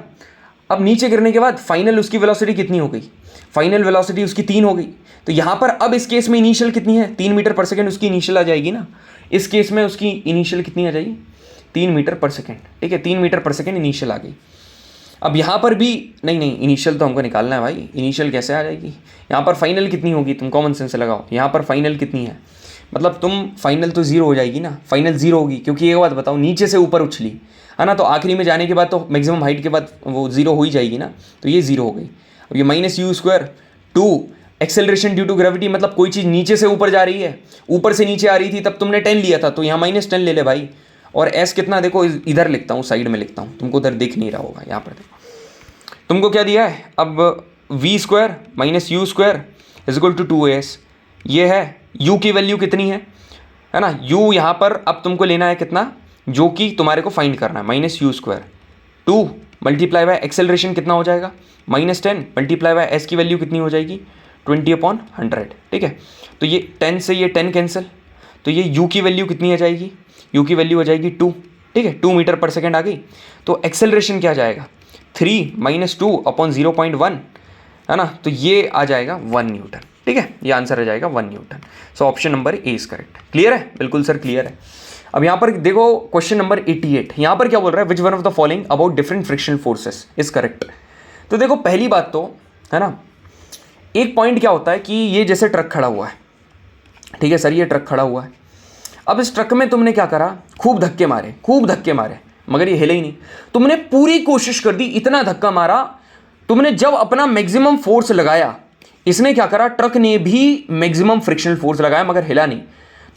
अब नीचे गिरने के बाद फाइनल उसकी वेलोसिटी कितनी हो गई? फाइनल वेलोसिटी उसकी 3 हो गई। तो यहाँ पर अब इस केस में इनिशियल कितनी है? 3 मीटर पर सेकेंड उसकी इनिशियल आ जाएगी ना। इस केस में उसकी इनिशियल कितनी आ जाएगी? 3 मीटर पर सेकेंड, ठीक है, 3 मीटर पर सेकेंड इनिशियल आ गई। अब यहाँ पर भी नहीं, इनिशियल तो हमको निकालना है भाई, इनिशियल कैसे आ जाएगी? यहाँ पर फाइनल कितनी होगी? तुम कॉमन सेंस लगाओ, यहाँ पर फाइनल कितनी है? मतलब तुम फाइनल तो 0 हो जाएगी ना, फाइनल 0 होगी, क्योंकि एक बात बताओ, नीचे से ऊपर उछली, है ना, तो आखिरी में जाने के बाद तो मैक्सिमम हाइट के बाद वो 0 हो ही जाएगी ना, तो ये 0 हो गई। अब ये -u², 2 acceleration due to gravity, मतलब कोई चीज़ नीचे से ऊपर जा रही है, ऊपर से नीचे आ रही थी तब तुमने 10 लिया था, तो यहाँ -10 ले ले भाई। और s कितना? देखो इधर लिखता हूँ, साइड में लिखता हूँ, तुमको उधर दिख नहीं रहा होगा, यहाँ पर देखो तुमको क्या दिया है। अब v² - u² = 2as, ये है। u की वैल्यू कितनी है ना, u यहाँ पर अब तुमको लेना है कितना, जो कि तुम्हारे को फाइंड करना है, -u², 2 मल्टीप्लाई बाय एक्सेलरेशन कितना हो जाएगा -10 मल्टीप्लाई बाय एस की वैल्यू कितनी हो जाएगी 20/100, ठीक है। तो ये 10 से ये 10 कैंसिल, तो ये u की वैल्यू कितनी आ जाएगी, u की वैल्यू हो जाएगी 2, ठीक है, 2 मीटर पर सेकेंड आ गई। तो एक्सेलरेशन क्या जाएगा 3 - 2/0.1, है ना, तो ये आ जाएगा 1 न्यूटन, ठीक है, ये आंसर आ जाएगा 1 Newton. So option number A is correct. Clear है, बिल्कुल सर क्लियर है। अब यहाँ पर देखो क्वेश्चन नंबर 88, यहाँ पर क्या बोल रहा है, विच one of the following about different frictional forces is correct. तो देखो पहली बात तो है ना, एक पॉइंट क्या होता है कि ये जैसे ट्रक खड़ा हुआ है, ठीक है सर, ये ट्रक खड़ा हुआ है। अब इस ट्रक में तुमने क्या करा, खूब धक्के मारे, मगर ये हिले ही नहीं। तुमने पूरी कोशिश कर दी, इतना धक्का मारा तुमने, जब अपना मैक्सिमम फोर्स लगाया, इसने क्या करा, ट्रक ने भी मैक्सिमम फ्रिक्शनल फोर्स लगाया मगर हिला नहीं।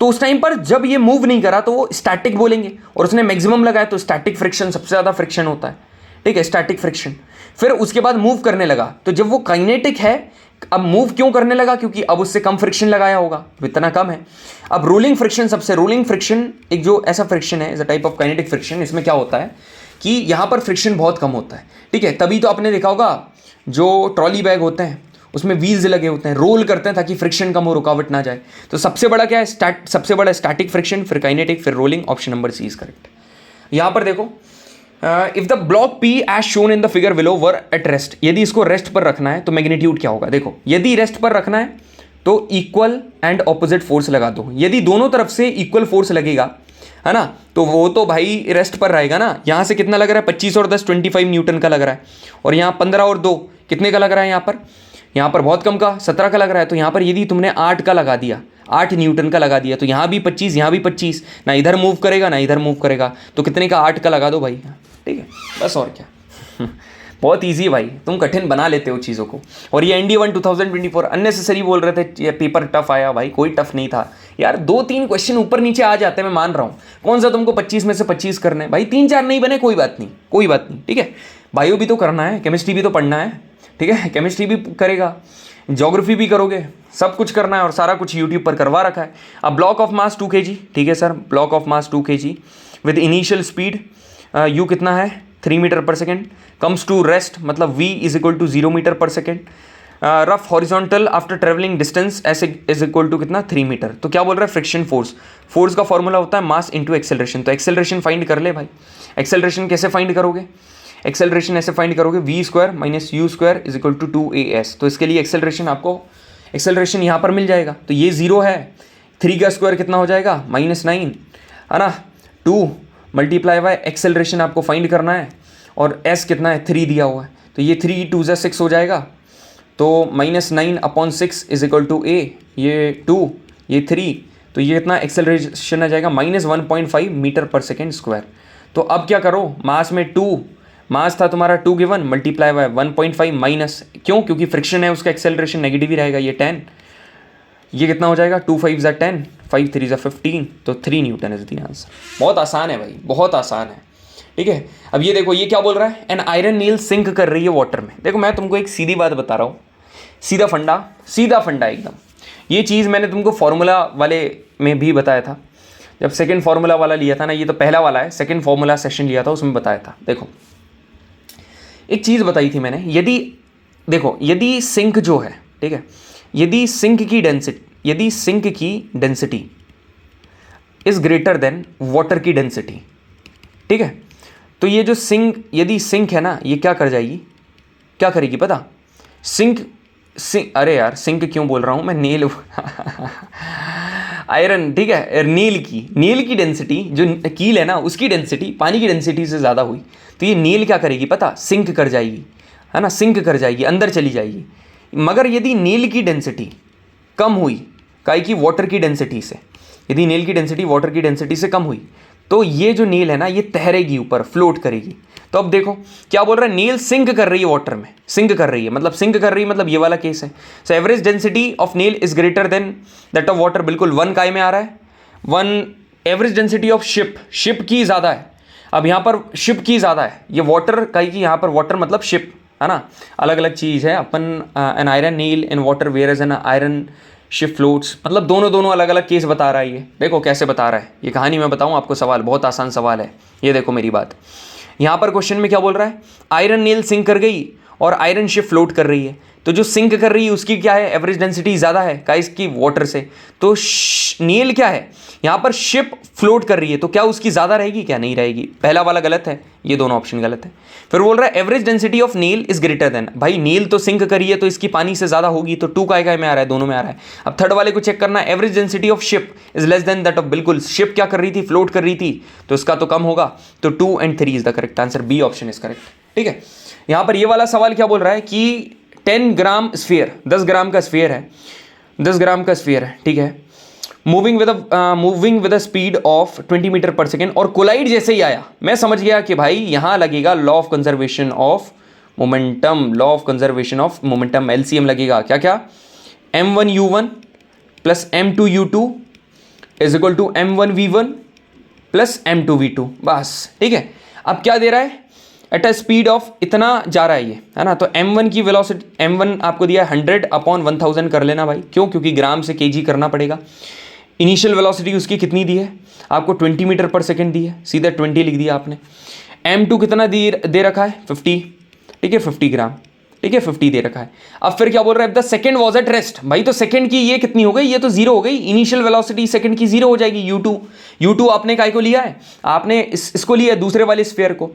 तो उस टाइम पर जब ये मूव नहीं करा तो वो स्टैटिक बोलेंगे, और उसने मैक्सिमम लगाया तो स्टैटिक फ्रिक्शन सबसे ज़्यादा फ्रिक्शन होता है, ठीक है, स्टैटिक फ्रिक्शन। फिर उसके बाद मूव करने लगा, तो जब वो काइनेटिक है, अब मूव क्यों करने लगा, क्योंकि अब उससे कम फ्रिक्शन लगाया होगा, इतना कम है। अब रोलिंग फ्रिक्शन, सबसे रोलिंग फ्रिक्शन एक जो ऐसा फ्रिक्शन है, is a type of kinetic friction. इसमें क्या होता है कि यहाँ पर फ्रिक्शन बहुत कम होता है, ठीक है। तभी तो आपने देखा होगा जो ट्रॉली बैग होते हैं उसमें व्हील्स लगे होते हैं, रोल करते हैं ताकि फ्रिक्शन कम हो, रुकावट ना जाए। तो सबसे बड़ा क्या है, सबसे बड़ा स्टैटिक फ्रिक्शन, फिर काइनेटिक, फिर rolling. Option number C is correct. यहाँ पर देखो, if the block P as shown in the figure below were at rest, यदि इसको रेस्ट पर रखना है तो मैग्नीट्यूड क्या होगा। देखो यदि रेस्ट पर रखना है तो इक्वल एंड ऑपोजिट फोर्स लगा दो। यदि दोनों तरफ से इक्वल फोर्स लगेगा, है ना, तो वो तो भाई रेस्ट पर रहेगा ना। यहाँ से कितना लग रहा है, 25 और 10 25 न्यूटन का लग रहा है, और यहाँ 15 और 2 कितने का लग रहा है, यहाँ पर बहुत कम का 17 का लग रहा है। तो यहाँ पर यदि तुमने 8 का लगा दिया, 8 न्यूटन का लगा दिया, तो यहाँ भी 25, यहाँ भी 25, ना इधर मूव करेगा ना इधर मूव करेगा, तो कितने का, 8 का लगा दो भाई, ठीक है, बस और क्या। बहुत इजी है भाई, तुम कठिन बना लेते हो चीज़ों को। और ये ND1 2024 अननेसेसरी बोल रहे थे, ये पेपर टफ आया, भाई कोई टफ नहीं था यार, 2-3 क्वेश्चन ऊपर नीचे आ जाते हैं, मैं मान रहा हूँ। कौन सा तुमको 25 में से 25 करना है भाई, 3-4 नहीं बने कोई बात नहीं, ठीक है। बायो भी तो करना है, केमिस्ट्री भी तो पढ़ना है, ठीक है, केमिस्ट्री भी करेगा, ज्योग्राफी भी करोगे, सब कुछ करना है, और सारा कुछ यूट्यूब पर करवा रखा है। अब ब्लॉक ऑफ मास 2 kg, ठीक है sir, block of mass 2 kg with initial speed u कितना है 3 metre per second, comes to rest, मतलब v is equal to 0 metre per second, rough horizontal after travelling distance s is equal to कितना 3 metre. तो क्या बोल रहा है, friction force का फॉर्मूला होता है मास इंटू एक्सेलरेशन। तो एक्सेलरेशन फाइंड कर ले भाई। एक्सेलरेशन कैसे फाइंड करोगे, एक्सेलरेशन ऐसे फाइंड करोगे, v² - u² is equal to 2as। तो इसके लिए एक्सेलरेशन आपको, एक्सेलरेशन यहाँ पर मिल जाएगा, तो ये 0 है, 3 का स्क्वायर कितना हो जाएगा -9, है ना, 2 मल्टीप्लाई बाय एक्सेलरेशन आपको फाइंड करना है, और s कितना है 3 दिया हुआ है, तो ये 3 2 × 6 हो जाएगा, तो -9/6 इज इक्वल टू a, ये 2 ये 3, तो ये कितना एक्सेलरेशन आ जाएगा -1.5 मीटर पर सेकेंड स्क्वायर। तो अब क्या करो, मास में 2, मास था तुम्हारा 2 गिवन, मल्टीप्लाई बाय 1.5 माइनस, क्यों, क्योंकि फ्रिक्शन है, उसका एक्सेलरेशन नेगेटिव ही रहेगा, ये 10, ये कितना हो जाएगा 2 5 = 10, 5 3 = 15, तो 3 न्यूटन इज द आंसर। बहुत आसान है भाई, बहुत आसान है, ठीक है। अब ये देखो, ये क्या बोल रहा है, एन आयरन नील सिंक कर रही है वाटर में। देखो मैं तुमको एक सीधी बात बता रहा हूँ, सीधा फंडा एकदम। ये चीज़ मैंने तुमको फॉर्मूला वाले में भी बताया था, जब सेकेंड फार्मूला वाला लिया था ना, ये तो पहला वाला है, सेकेंड फार्मूला सेशन लिया था उसमें बताया था। देखो एक चीज़ बताई थी मैंने, यदि देखो, यदि सिंक जो है, ठीक है, यदि सिंक की density is greater then water की डेंसिटी, ठीक है, तो ये जो यदि सिंक है ना, ये क्या कर जाएगी, क्या करेगी पता, सिंक अरे यार सिंक क्यों बोल रहा हूँ मैं, नील आयरन, ठीक है, नील की डेंसिटी, जो कील है ना, उसकी डेंसिटी पानी की डेंसिटी से ज़्यादा हुई, तो ये नील क्या करेगी पता, सिंक कर जाएगी, है ना, सिंक कर जाएगी, अंदर चली जाएगी। मगर यदि नील की डेंसिटी कम हुई, काहे की वाटर की डेंसिटी से, यदि नील की डेंसिटी वाटर की डेंसिटी से कम हुई, तो ये जो नील है ना, ये तैरेगी ऊपर, फ्लोट करेगी। तो अब देखो क्या बोल रहा है, नील सिंक कर रही है वाटर में, सिंक कर रही है मतलब ये वाला केस है। So average density of Neil is greater than that of water, बिल्कुल 1 काय में आ रहा है, 1 एवरेज डेंसिटी ऑफ शिप की ज़्यादा है। अब यहाँ पर शिप की ज़्यादा है, ये वाटर काहे की, यहाँ पर वाटर मतलब शिप, है ना, अलग अलग चीज़ है। अपन an iron nail in water where as an iron ship floats, मतलब दोनों अलग अलग केस बता रहा है। ये देखो कैसे बता रहा है, ये कहानी मैं बताऊँ आपको, सवाल बहुत आसान सवाल है, ये देखो मेरी बात। यहाँ पर क्वेश्चन में क्या बोल रहा है, आयरन नील सिंक कर गई और आयरन शिप फ्लोट कर रही है, तो जो सिंक कर रही है उसकी क्या है, एवरेज डेंसिटी ज़्यादा है गाइस की वाटर से, तो नील क्या है, यहाँ पर शिप फ्लोट कर रही है तो क्या उसकी ज़्यादा रहेगी, क्या नहीं रहेगी, पहला वाला गलत है, ये दोनों ऑप्शन गलत है। फिर बोल रहा है average density of Neil is greater than, भाई नील तो सिंक करी है तो इसकी पानी से ज़्यादा होगी, तो 2 का में आ रहा है, दोनों में आ रहा है। अब थर्ड वाले को चेक करना है, average density of ship is less than that of, बिल्कुल शिप क्या कर रही थी, फ्लोट कर रही थी, तो इसका तो कम होगा, तो 2 and 3 is the correct answer, B option is correct. ठीक है, यहाँ पर ये वाला सवाल क्या बोल रहा है कि 10 ग्राम स्फीयर, 10 ग्राम का स्फीयर है, 10 ग्राम का स्फीयर है, ठीक है, moving with a speed of 20 metre per second, और कोलाइड जैसे ही आया मैं समझ गया कि भाई यहां लगेगा law of conservation of momentum, law of conservation of momentum, LCM लगेगा, क्या क्या, m1u1 plus m2u2 is equal to m1v1 plus m2v2, बस ठीक है। अब क्या दे रहा है, एट अ स्पीड ऑफ इतना जा रहा है ये, है ना, तो m1 की वेलोसिटी, m1 आपको दिया है 100/1000 कर लेना भाई, क्यों, क्योंकि ग्राम से kg करना पड़ेगा। इनिशियल वेलोसिटी उसकी कितनी दी है आपको, 20 मीटर पर सेकेंड दी है, सीधा 20 लिख दिया आपने। m2 कितना दे रखा है 50, ठीक है 50 ग्राम, ठीक है 50 दे रखा है। अब फिर क्या बोल रहा है, the second was at rest, भाई तो सेकंड की ये कितनी हो गई, ये तो जीरो हो गई, इनिशियल वेलोसिटी सेकंड की जीरो हो जाएगी, u2 आपने काय को लिया है, आपने इसको लिया है, दूसरे वाले स्फीयर को।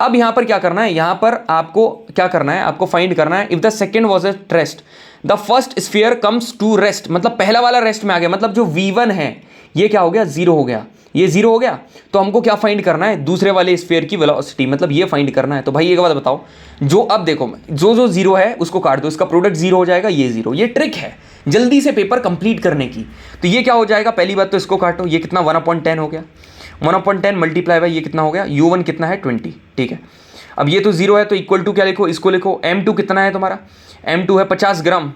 अब यहां पर क्या करना है, यहां पर आपको क्या करना है, आपको फाइंड करना है, if the second was at rest the first sphere comes to rest, मतलब पहला वाला रेस्ट में आ गया, मतलब जो v1 है ये क्या हो गया, जीरो हो गया, ये जीरो हो गया, तो हमको क्या फाइंड करना है, दूसरे वाले स्फीयर की वेलोसिटी, मतलब ये फाइंड करना है। तो भाई एक बात बताओ, जो अब देखो जो जीरो है उसको काट दो, इसका प्रोडक्ट जीरो हो जाएगा, ये जीरो, ये ट्रिक है जल्दी से पेपर कंप्लीट करने की। तो ये क्या हो जाएगा, पहली बात तो इसको काटो, ये कितना 1/10 हो गया, 1/10 मल्टीप्लाई बाय ये कितना हो गया, u1 कितना है 20, ठीक है। अब ये तो जीरो है तो इक्वल टू क्या लिखो, इसको लिखो, m2 कितना है तुम्हारा, m2 है 50 ग्राम,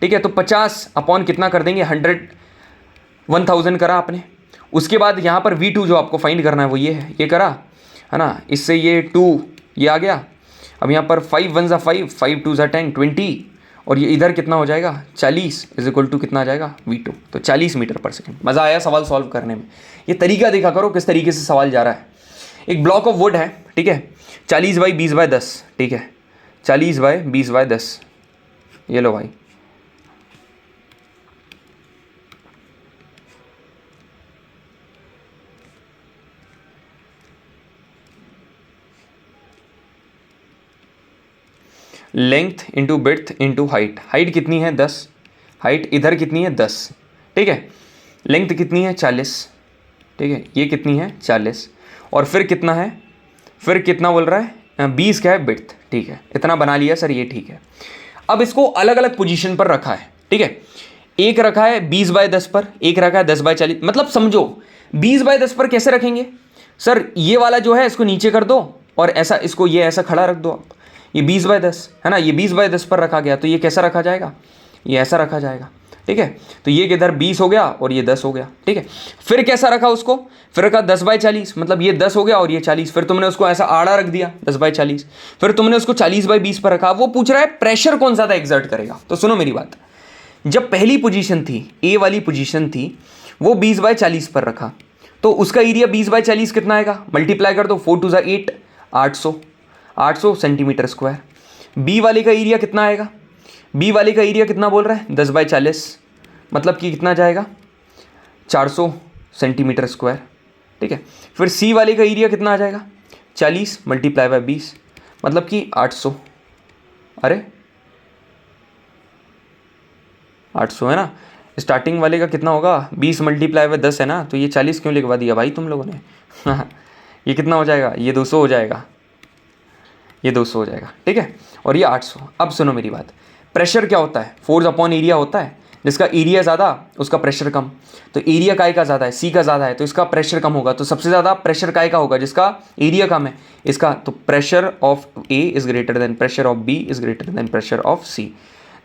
ठीक है, तो 50 अपॉन कितना कर देंगे, 1000 करा आपने। उसके बाद यहाँ पर v2 जो आपको फाइंड करना है वो ये है, ये करा है ना, इससे ये 2 ये आ गया। अब यहाँ पर 5 1 ज़ा 5, 5 2 ज़ा 10, 20, और ये इधर कितना हो जाएगा 40 इज इक्वल टू कितना आ जाएगा v2, तो 40 मीटर पर सेकेंड। मज़ा आया सवाल सॉल्व करने में, ये तरीका देखा करो किस तरीके से सवाल जा रहा है। एक ब्लॉक ऑफ वुड है, ठीक है, 40/20/10, ठीक है, 40/20/10, ये लो भाई, length into breadth into height, height कितनी है 10, हाइट इधर कितनी है 10, ठीक है, लेंथ कितनी है 40, ठीक है, ये कितनी है 40, और फिर कितना है, फिर कितना बोल रहा है 20 क्या है ब्रेड्थ, ठीक है, इतना बना लिया सर, ये ठीक है। अब इसको अलग अलग पोजीशन पर रखा है, ठीक है, एक रखा है 20/10 पर, एक रखा है 10/40, मतलब समझो 20/10 पर कैसे रखेंगे सर, ये वाला जो है इसको नीचे कर दो और ऐसा इसको ये ऐसा खड़ा रख दो आप, ये 20/10 है ना, ये 20/10 पर रखा गया, तो ये कैसा रखा जाएगा, ये ऐसा रखा जाएगा, ठीक है, तो ये किधर 20 हो गया और ये 10 हो गया, ठीक है। फिर कैसा रखा उसको, फिर रखा 10/40, मतलब ये 10 हो गया और ये 40, फिर तुमने उसको ऐसा आड़ा रख दिया 10/40, फिर तुमने उसको 40/20 पर रखा। वो पूछ रहा है प्रेशर कौन ज़्यादा एग्जर्ट करेगा, तो सुनो मेरी बात, जब पहली पोजीशन थी, ए वाली पोजीशन थी, वो 20/40 पर रखा, तो उसका एरिया 20/40 कितना आएगा, मल्टीप्लाई कर दो, 4 2 ज़ा 8, 800 सेंटीमीटर स्क्वायर। बी वाले का एरिया कितना आएगा, बी वाले का एरिया कितना बोल रहा है 10/40, मतलब कि कितना जाएगा 400 सेंटीमीटर स्क्वायर, ठीक है। फिर सी वाले का एरिया कितना आ जाएगा 40 मल्टीप्लाई बाय 20, मतलब कि 800, अरे 800 है ना, स्टार्टिंग वाले का कितना होगा 20 मल्टीप्लाई बाय 10 है ना, तो ये 40 क्यों लिखवा दिया भाई तुम लोगों ने ये कितना हो जाएगा, ये 200 हो जाएगा, ये 200 हो जाएगा, ठीक है, और ये 800। अब सुनो मेरी बात, प्रेशर क्या होता है, फोर्स अपॉन एरिया होता है, जिसका एरिया ज़्यादा उसका प्रेशर कम, तो एरिया काय का ज़्यादा है, सी का ज़्यादा है, तो इसका प्रेशर कम होगा, तो सबसे ज़्यादा प्रेशर काय का होगा जिसका एरिया कम है इसका, तो pressure of A is greater than pressure of B is greater than pressure of C,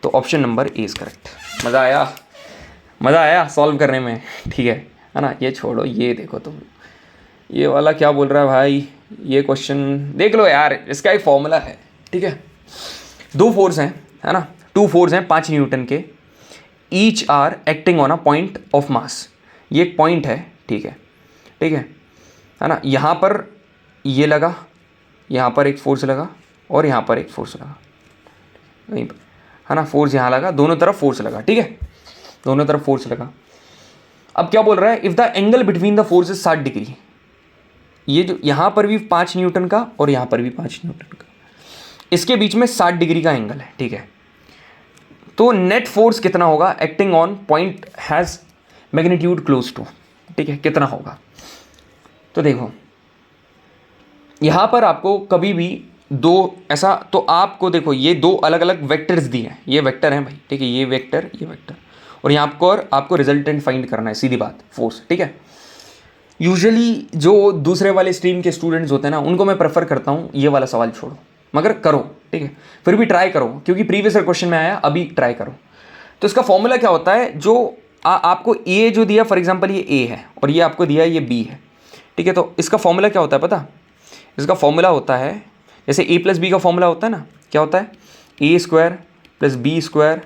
तो option number A is correct. मज़ा आया सॉल्व करने में, ठीक है ना। ये छोड़ो, ये देखो तुम, ये वाला क्या बोल रहा है भाई, ये क्वेश्चन देख लो यार, इसका एक फॉर्मूला है, ठीक है, 2 फोर्स हैं, है ना, 2 फोर्स हैं 5 न्यूटन के, each are acting on a point of mass, ये एक पॉइंट है, ठीक है, ठीक है ना, यहाँ पर ये लगा यहाँ पर एक फोर्स लगा और यहाँ पर एक फोर्स लगा, वहीं पर, है ना, फोर्स यहाँ लगा, दोनों तरफ फोर्स लगा, ठीक है, दोनों तरफ फोर्स लगा। अब क्या बोल रहा है, if the angle between the force is 60 degree, ये जो यहाँ पर भी 5 न्यूटन का और यहाँ पर भी 5 न्यूटन का, इसके बीच में 60 डिग्री का एंगल है, ठीक है, तो नेट फोर्स कितना होगा acting on point has magnitude close to, ठीक है, कितना होगा। तो देखो यहाँ पर आपको कभी भी दो ऐसा, तो आपको देखो ये दो अलग अलग वेक्टर्स दिए हैं, ये वेक्टर हैं भाई, ठीक है, ये वेक्टर, ये वेक्टर, और यहाँ पर आपको रिजल्टेंट फाइंड करना है, सीधी बात, फोर्स, ठीक है। यूजुअली जो दूसरे वाले स्ट्रीम के स्टूडेंट्स होते हैं ना, उनको मैं प्रेफर करता हूँ ये वाला सवाल छोड़ो, मगर करो, ठीक है, फिर भी ट्राई करो, क्योंकि प्रीवियस क्वेश्चन में आया, अभी ट्राई करो। तो इसका फॉर्मूला क्या होता है, जो आपको ए जो दिया, फॉर एग्जांपल ये ए है और ये आपको दिया ये बी है, ठीक है, तो इसका फॉर्मूला क्या होता है पता, इसका फॉर्मूला होता है जैसे ए प्लस बी का फॉर्मूला होता है ना, क्या होता है, A square plus B square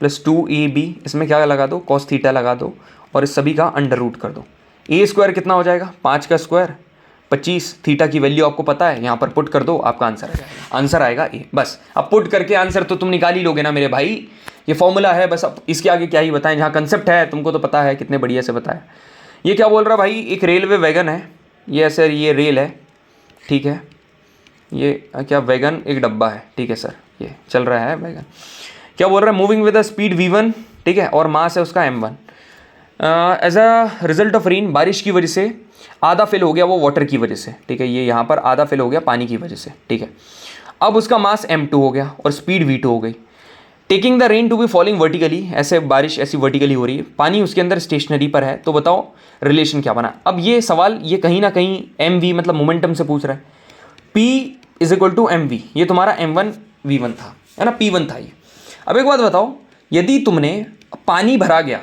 plus 2ab, इसमें क्या लगा दो, कॉस थीटा लगा दो और इस सभी का अंडर रूट कर दो। ए स्क्वायर कितना हो जाएगा, 5 का स्क्वायर 25, थीटा की वैल्यू आपको पता है, यहाँ पर पुट कर दो, आपका आंसर आ जाएगा, आंसर आएगा ए। बस अब पुट करके आंसर तो तुम निकाल ही लोगे ना मेरे भाई, ये फॉर्मूला है, बस अब इसके आगे क्या ही बताएं, जहाँ कंसेप्ट है तुमको तो पता है, कितने बढ़िया से बताया। ये क्या बोल रहा भाई, एक रेलवे वैगन है, ये सर ये रेल है, ठीक है, ये क्या वैगन एक डब्बा है, ठीक है सर, ये चल रहा है वैगन, क्या बोल रहा है, moving with a speed v1, ठीक है, और मास है उसका m1, as a result of rain, बारिश की वजह से आधा फिल हो गया वो वाटर की वजह से, ठीक है, ये यहाँ पर आधा फिल हो गया पानी की वजह से, ठीक है, अब उसका मास m2 हो गया और स्पीड v2 हो गई। Taking the rain to be falling vertically, ऐसे बारिश ऐसी वर्टिकली हो रही है, पानी उसके अंदर स्टेशनरी पर है, तो बताओ रिलेशन क्या बना। अब ये सवाल ये कहीं ना कहीं mv मतलब मोमेंटम से पूछ रहा है, p is equal to mv, ये तुम्हारा m1 v1 था, है ना, p1 था ये। अब एक बात बताओ, यदि तुमने पानी भरा गया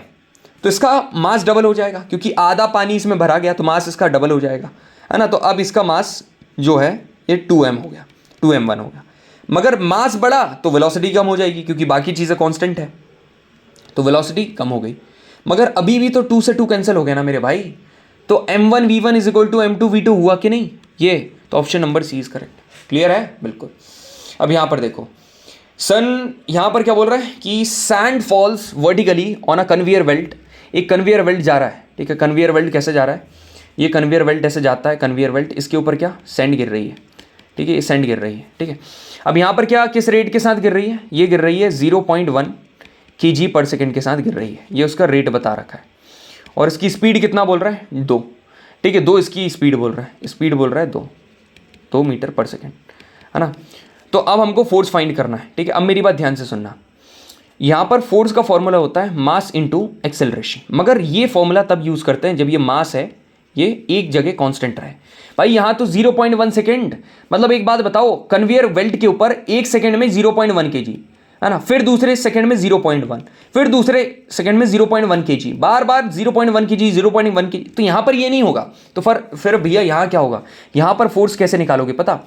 तो इसका मास डबल हो जाएगा, क्योंकि आधा पानी इसमें भरा गया तो मास इसका डबल हो जाएगा, है ना, तो अब इसका मास जो है ये 2m हो गया, 2m1 हो गया। मगर मास बढ़ा तो वेलोसिटी कम हो जाएगी, क्योंकि बाकी चीज़ें कांस्टेंट है, तो वेलोसिटी कम हो गई, मगर अभी भी तो 2 से 2 कैंसिल हो गया ना मेरे भाई, तो m1 v1 is equal to m2 v2 हुआ कि नहीं, ये तो option number C is correct. Clear है बिल्कुल। अब यहाँ पर देखो, सन यहाँ पर क्या बोल रहा है कि sand falls vertically on a conveyor belt, एक कन्वेयर बेल्ट जा रहा है, ठीक है, कन्वेयर बेल्ट कैसे जा रहा है, ये कन्वेयर बेल्ट ऐसे जाता है, कन्वेयर बेल्ट, इसके ऊपर क्या सैंड गिर रही है, ठीक है, ये सैंड गिर रही है, ठीक है। अब यहाँ पर क्या किस रेट के साथ गिर रही है, ये गिर रही है 0.1 kg/s के साथ गिर रही है, ये उसका रेट बता रखा है, और इसकी स्पीड कितना बोल रहा है 2, ठीक है, 2 इसकी स्पीड बोल रहा है, स्पीड बोल रहा है 2 मीटर/s, है ना। तो अब हमको फोर्स फाइंड करना है, ठीक है। अब मेरी बात ध्यान से सुनना, यहाँ पर फोर्स का फॉर्मूला होता है मास इनटू एक्सेलरेशन, मगर ये फॉर्मूला तब यूज़ करते हैं जब ये मास है ये एक जगह कांस्टेंट रहे। भाई यहाँ तो 0.1 सेकेंड, मतलब एक बात बताओ, कन्वेयर बेल्ट के ऊपर एक सेकेंड में 0.1 kg, है ना, फिर दूसरे सेकंड में 0.1, फिर दूसरे सेकंड में 0.1 kg, बार बार 0.1 kg 0.1 kg, तो यहाँ पर ये नहीं होगा, तो फिर भैया यहाँ क्या होगा, यहाँ पर फोर्स कैसे निकालोगे पता,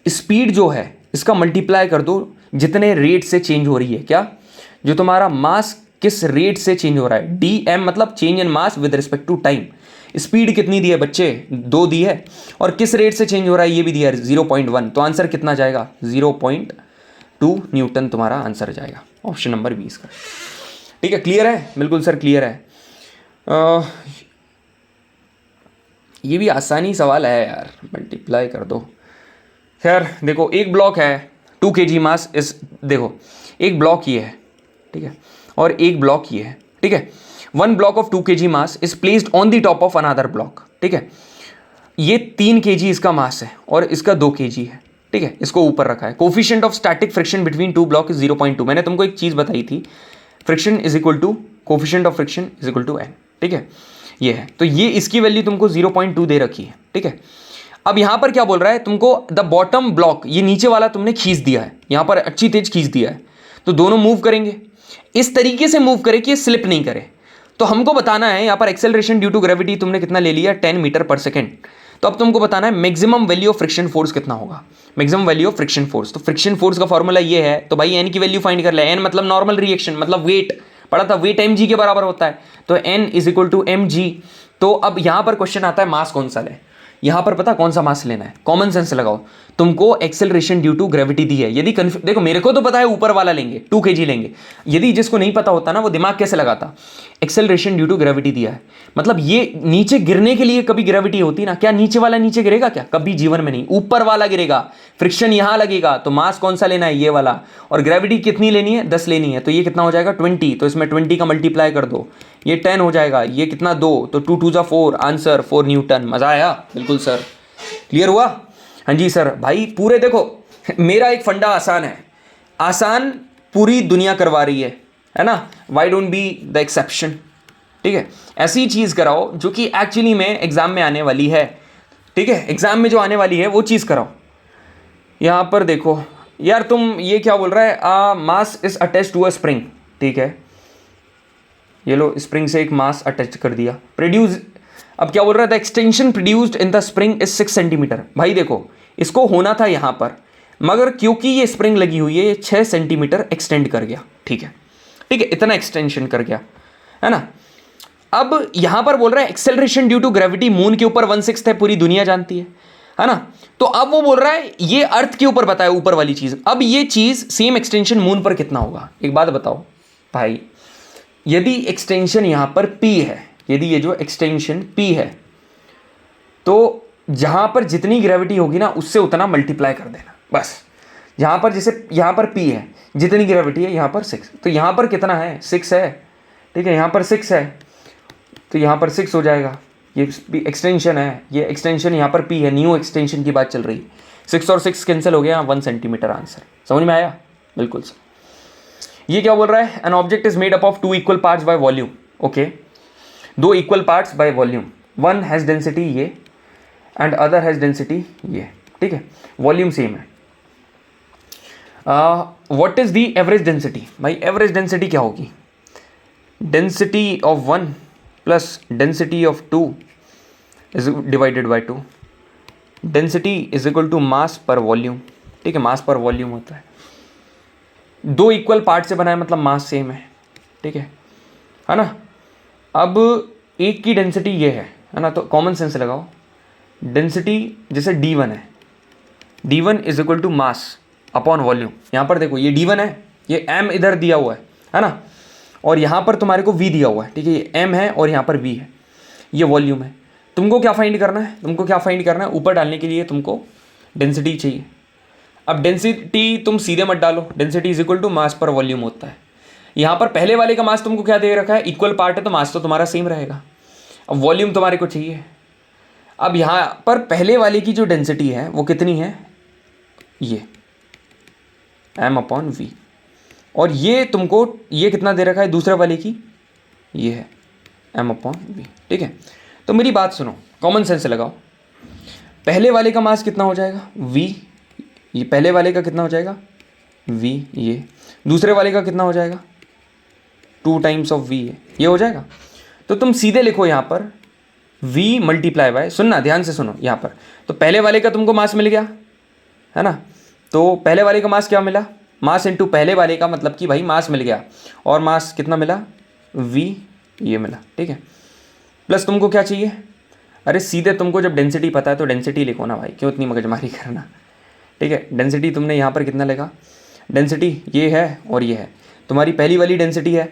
स्पीड जो है इसका मल्टीप्लाई कर दो जितने रेट से चेंज हो रही है, क्या जो तुम्हारा मास किस रेट से चेंज हो रहा है, dm मतलब change in mass with respect to time. Speed कितनी दी है बच्चे, 2 दी है, और किस रेट से चेंज हो रहा है ये भी दिया है 0.1, तो आंसर कितना जाएगा 0.2 न्यूटन तुम्हारा आंसर जाएगा, ऑप्शन नंबर 20 का, ठीक है। क्लियर है बिल्कुल सर, क्लियर है। ये भी आसानी सवाल है यार, मल्टीप्लाई कर दो। खैर देखो, एक ब्लॉक है 2 kg मास, इस देखो एक ब्लॉक ये है, ठीक है, और एक ब्लॉक ये है, ठीक है। 1 block of 2 kg mass is placed on the top of another block, ठीक है। ये 3 kg इसका मास है और इसका 2 kg है, ठीक है, इसको ऊपर रखा है। Coefficient of static friction between 2 block is 0.2। मैंने तुमको एक चीज़ बताई थी, friction is equal to coefficient of friction is equal to n, ठीक है, ये है, तो ये इसकी वैल्यू तुमको 0.2 दे रखी है, ठीक है। अब यहाँ पर क्या बोल रहा है तुमको, द बॉटम ब्लॉक, ये नीचे वाला तुमने खींच दिया है, यहाँ पर अच्छी तेज खींच दिया है, तो दोनों मूव करेंगे, इस तरीके से मूव करे कि ये स्लिप नहीं करे। तो हमको बताना है यहाँ पर एक्सेलरेशन ड्यू टू ग्रेविटी तुमने कितना ले लिया, 10 मीटर/s। तो अब तुमको बताना है maximum value of friction force कितना होगा, maximum value of friction force. तो फ्रिक्शन फोर्स का फॉर्मूला ये है, तो भाई एन की वैल्यू फाइंड कर ले, एन मतलब नॉर्मल रिएक्शन, मतलब वेट, पढ़ा था वेट mg के बराबर होता है, तो n is equal to mg। तो अब यहाँ पर क्वेश्चन आता है मास कौन सा ले, यहाँ पर पता कौन सा मास लेना है, कॉमन सेंस लगाओ। तुमको एक्सेलरेशन ड्यू टू ग्रेविटी दी है, यदि देखो मेरे को तो पता है ऊपर वाला लेंगे 2 kg लेंगे, यदि जिसको नहीं पता होता ना वो दिमाग कैसे लगाता। एक्सेलरेशन ड्यू टू ग्रेविटी दिया है, मतलब ये नीचे गिरने के लिए कभी ग्रेविटी होती ना, क्या नीचे वाला नीचे गिरेगा क्या, कभी जीवन में नहीं, ऊपर वाला गिरेगा, फ्रिक्शन यहां लगेगा। तो मास कौन सा लेना है, ये वाला, और ग्रेविटी कितनी लेनी है, 10 लेनी है, तो ये कितना हो जाएगा 20, तो इसमें 20 का मल्टीप्लाई कर दो, ये 10 हो जाएगा, ये कितना 2, तो 2 2 जा 4, आंसर 4 न्यूटन। मजा आया? बिल्कुल सर, क्लियर हुआ? हाँ जी सर। भाई पूरे देखो मेरा एक फंडा आसान है, आसान पूरी दुनिया करवा रही है ना, why don't be the exception. ठीक है, ऐसी चीज़ कराओ जो कि एक्चुअली में एग्जाम में आने वाली है। ठीक है, एग्जाम में जो आने वाली है वो चीज़ कराओ। यहाँ पर देखो यार, तुम ये क्या बोल रहा है, mass is attach to a spring. ठीक है, ये लो स्प्रिंग से एक मास अटैच कर दिया, प्रोड्यूस, अब क्या बोल रहा था, extension produced in the spring is 6 centimetre. भाई देखो इसको होना था यहाँ पर, मगर क्योंकि ये स्प्रिंग लगी हुई है ये 6 सेंटीमीटर एक्सटेंड कर गया। ठीक है, ठीक है, इतना एक्सटेंशन कर गया, है ना। अब यहां पर बोल रहा है acceleration due to gravity moon के ऊपर 1/6 है, पूरी दुनिया जानती है ना। तो अब वो बोल रहा है ये अर्थ के ऊपर बताया, ऊपर वाली चीज। अब ये चीज सेम एक्सटेंशन मून पर कितना होगा, एक बात बताओ भाई, यदि एक्सटेंशन यहां पर p है, यदि ये जो एक्सटेंशन p है, तो जहां पर जितनी ग्रेविटी होगी ना उससे उतना मल्टीप्लाई कर देना बस। यहां पर जैसे यहां पर p है, जितनी ग्रेविटी है यहां पर 6, तो यहां पर कितना है 6 है। ठीक है, यहां पर 6 है तो यहां पर 6 हो जाएगा, ये एक्सटेंशन है, ये एक्सटेंशन यहाँ पर p है, न्यू एक्सटेंशन की बात चल रही है। 6 और 6 कैंसिल हो गया, 1 सेंटीमीटर आंसर। समझ में आया? बिल्कुल सर। ये क्या बोल रहा है, an object is made up of 2 equal parts by volume. Okay, 2 equal parts by volume, one has density ये एंड अदर हैज डेंसिटी ये। ठीक है, वॉल्यूम सेम है। What is the average density? भाई एवरेज डेंसिटी क्या होगी, density of 1 plus density of 2 is divided by 2, density is equal to mass per volume. ठीक है, मास पर वॉल्यूम होता है, 2 इक्वल पार्ट से बना है मतलब मास सेम है। ठीक है ना। अब एक की डेंसिटी ये है ना, तो कॉमन सेंस लगाओ, डेंसिटी जैसे d1 है, d1 is equal to mass upon volume. यहाँ पर देखो ये d1 है, ये m इधर दिया हुआ है ना, और यहाँ पर तुम्हारे को v दिया हुआ है। ठीक है, ये m है और यहाँ पर v है, ये वॉल्यूम है। तुमको क्या फाइंड करना है, तुमको क्या फाइंड करना है, ऊपर डालने के लिए तुमको डेंसिटी चाहिए। अब डेंसिटी तुम सीधे मत डालो, density is equal to mass per volume होता है। यहाँ पर पहले वाले का मास तुमको क्या दे रखा है, इक्वल पार्ट है तो मास तो तुम्हारा सेम रहेगा। अब वॉल्यूम तुम्हारे को चाहिए। अब यहाँ पर पहले वाले की जो डेंसिटी है वो कितनी है, ये m अपॉन वी, और ये तुमको ये कितना दे रखा है दूसरे वाले की, ये है m अपॉन वी। ठीक है, तो मेरी बात सुनो, कॉमन सेंस लगाओ, पहले वाले का मास कितना हो जाएगा v, ये पहले वाले का कितना हो जाएगा v, ये दूसरे वाले का कितना हो जाएगा 2 टाइम्स ऑफ v है, ये हो जाएगा। तो तुम सीधे लिखो यहाँ पर v मल्टीप्लाई बाय, सुनना ध्यान से सुनो यहाँ पर, तो पहले वाले का तुमको मास मिल गया है ना, तो पहले वाले का मास क्या मिला, मास इनटू पहले वाले का, मतलब कि भाई मास मिल गया, और मास कितना मिला v, ये मिला। ठीक है, प्लस तुमको क्या चाहिए, अरे सीधे तुमको जब डेंसिटी पता है तो डेंसिटी लिखो ना भाई, क्यों इतनी मगजमारी करना। ठीक है, डेंसिटी तुमने यहाँ पर कितना लिखा, डेंसिटी ये है और ये है, तुम्हारी पहली वाली डेंसिटी है।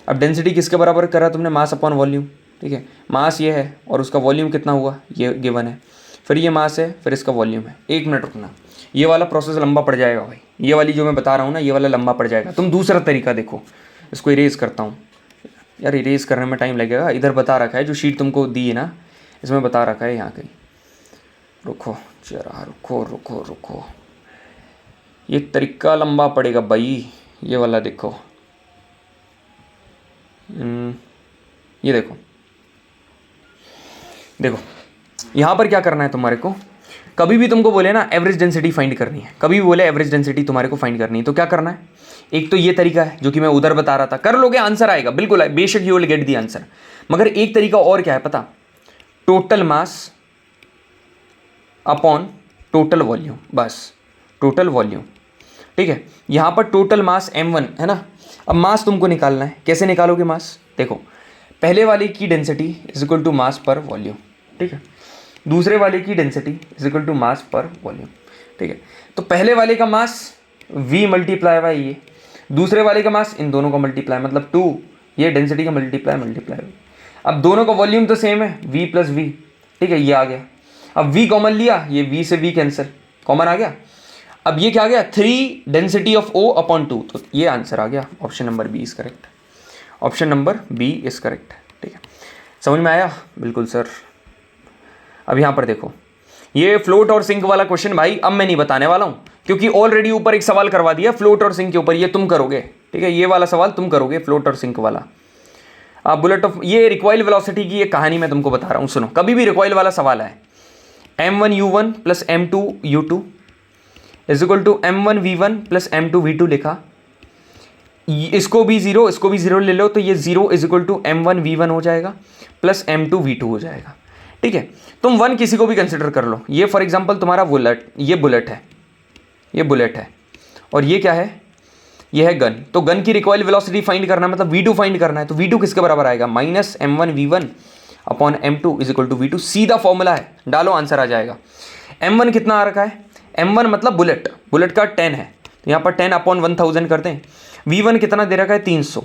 अब डेंसिटी किसके बराबर करा तुमने, मास अपॉन वॉल्यूम। ठीक है, मास ये है और उसका वॉल्यूम कितना हुआ, ये गिवन है, फिर ये मास है, फिर इसका वॉल्यूम है। 1 मिनट रुकना, ये वाला प्रोसेस लंबा पड़ जाएगा भाई, ये वाली जो मैं बता रहा हूँ ना, ये वाला लंबा पड़ जाएगा। तुम दूसरा तरीका देखो, इसको इरेज करता हूँ यार, इरेज करने में टाइम लगेगा। इधर बता रखा है, जो शीट तुमको दी है ना, इसमें बता रखा है यहाँ कहीं, रुको जरा, रुको रुको रुको, ये तरीका लंबा पड़ेगा भाई। ये वाला देखो, ये देखो देखो, यहाँ पर क्या करना है तुम्हारे को, कभी भी तुमको बोले ना एवरेज डेंसिटी फाइंड करनी है, कभी भी बोले एवरेज डेंसिटी तुम्हारे को फाइंड करनी है, तो क्या करना है, एक तो ये तरीका है जो कि मैं उधर बता रहा था, कर लोगे आंसर आएगा, बिल्कुल है, बेशक you will get the answer. मगर एक तरीका और क्या है पता, total mass upon total volume, बस टोटल वॉल्यूम। ठीक है, यहाँ पर टोटल मास m1 है ना। अब मास तुमको निकालना है, कैसे निकालोगे मास, देखो पहले वाले की density is equal to mass per volume. ठीक है, दूसरे वाले की density is equal to mass per volume, ठीक है। तो पहले वाले का मास v मल्टीप्लाई बाई ये, दूसरे वाले का मास इन दोनों का मल्टीप्लाई, मतलब 2 ये डेंसिटी का मल्टीप्लाई। अब दोनों का वॉल्यूम तो सेम है, v प्लस वी, ठीक है, ये आ गया। अब v कॉमन लिया, ये v से v कैंसिल, कॉमन आ गया। अब ये क्या आ गया, 3 डेंसिटी ऑफ O अपॉन 2, तो ये आंसर आ गया, option number B is correct, option number B is correct, ठीक है। समझ में आया? बिल्कुल सर। अब यहाँ पर देखो, ये फ्लोट और सिंक वाला क्वेश्चन भाई अब मैं नहीं बताने वाला हूँ, क्योंकि ऑलरेडी ऊपर एक सवाल करवा दिया फ्लोट और सिंक के ऊपर, ये तुम करोगे, ठीक है, ये वाला सवाल तुम करोगे, फ्लोट और सिंक वाला। आप बुलेट ऑफ, ये रिकॉइल वेलोसिटी की ये कहानी मैं तुमको बता रहा हूँ, सुनो। कभी भी रिकॉइल वाला सवाल है, m1u1 plus m2u2 is equal to m1v1 plus m2v2 लिखा, इसको भी जीरो ले लो, तो ये 0 इज इक्वल टू m1v1 हो जाएगा प्लस m2v2 हो जाएगा, ठीक है। तुम 1 किसी को भी कंसिडर कर लो, ये फॉर एग्जांपल तुम्हारा बुलेट, ये बुलेट है, और ये क्या है, ये है गन। तो गन की रिकॉइल वेलोसिटी फाइंड करना, मतलब v2 फाइंड करना है, तो v2 किसके बराबर आएगा, minus m1v1 upon m2 is equal to v2, सीधा फॉर्मूला है, डालो आंसर आ जाएगा। m1 कितना आ रखा है, m1 मतलब बुलेट का 10 है, तो यहाँ पर 10 अपॉन 1000 करते हैं। v1 कितना दे रखा है, 300,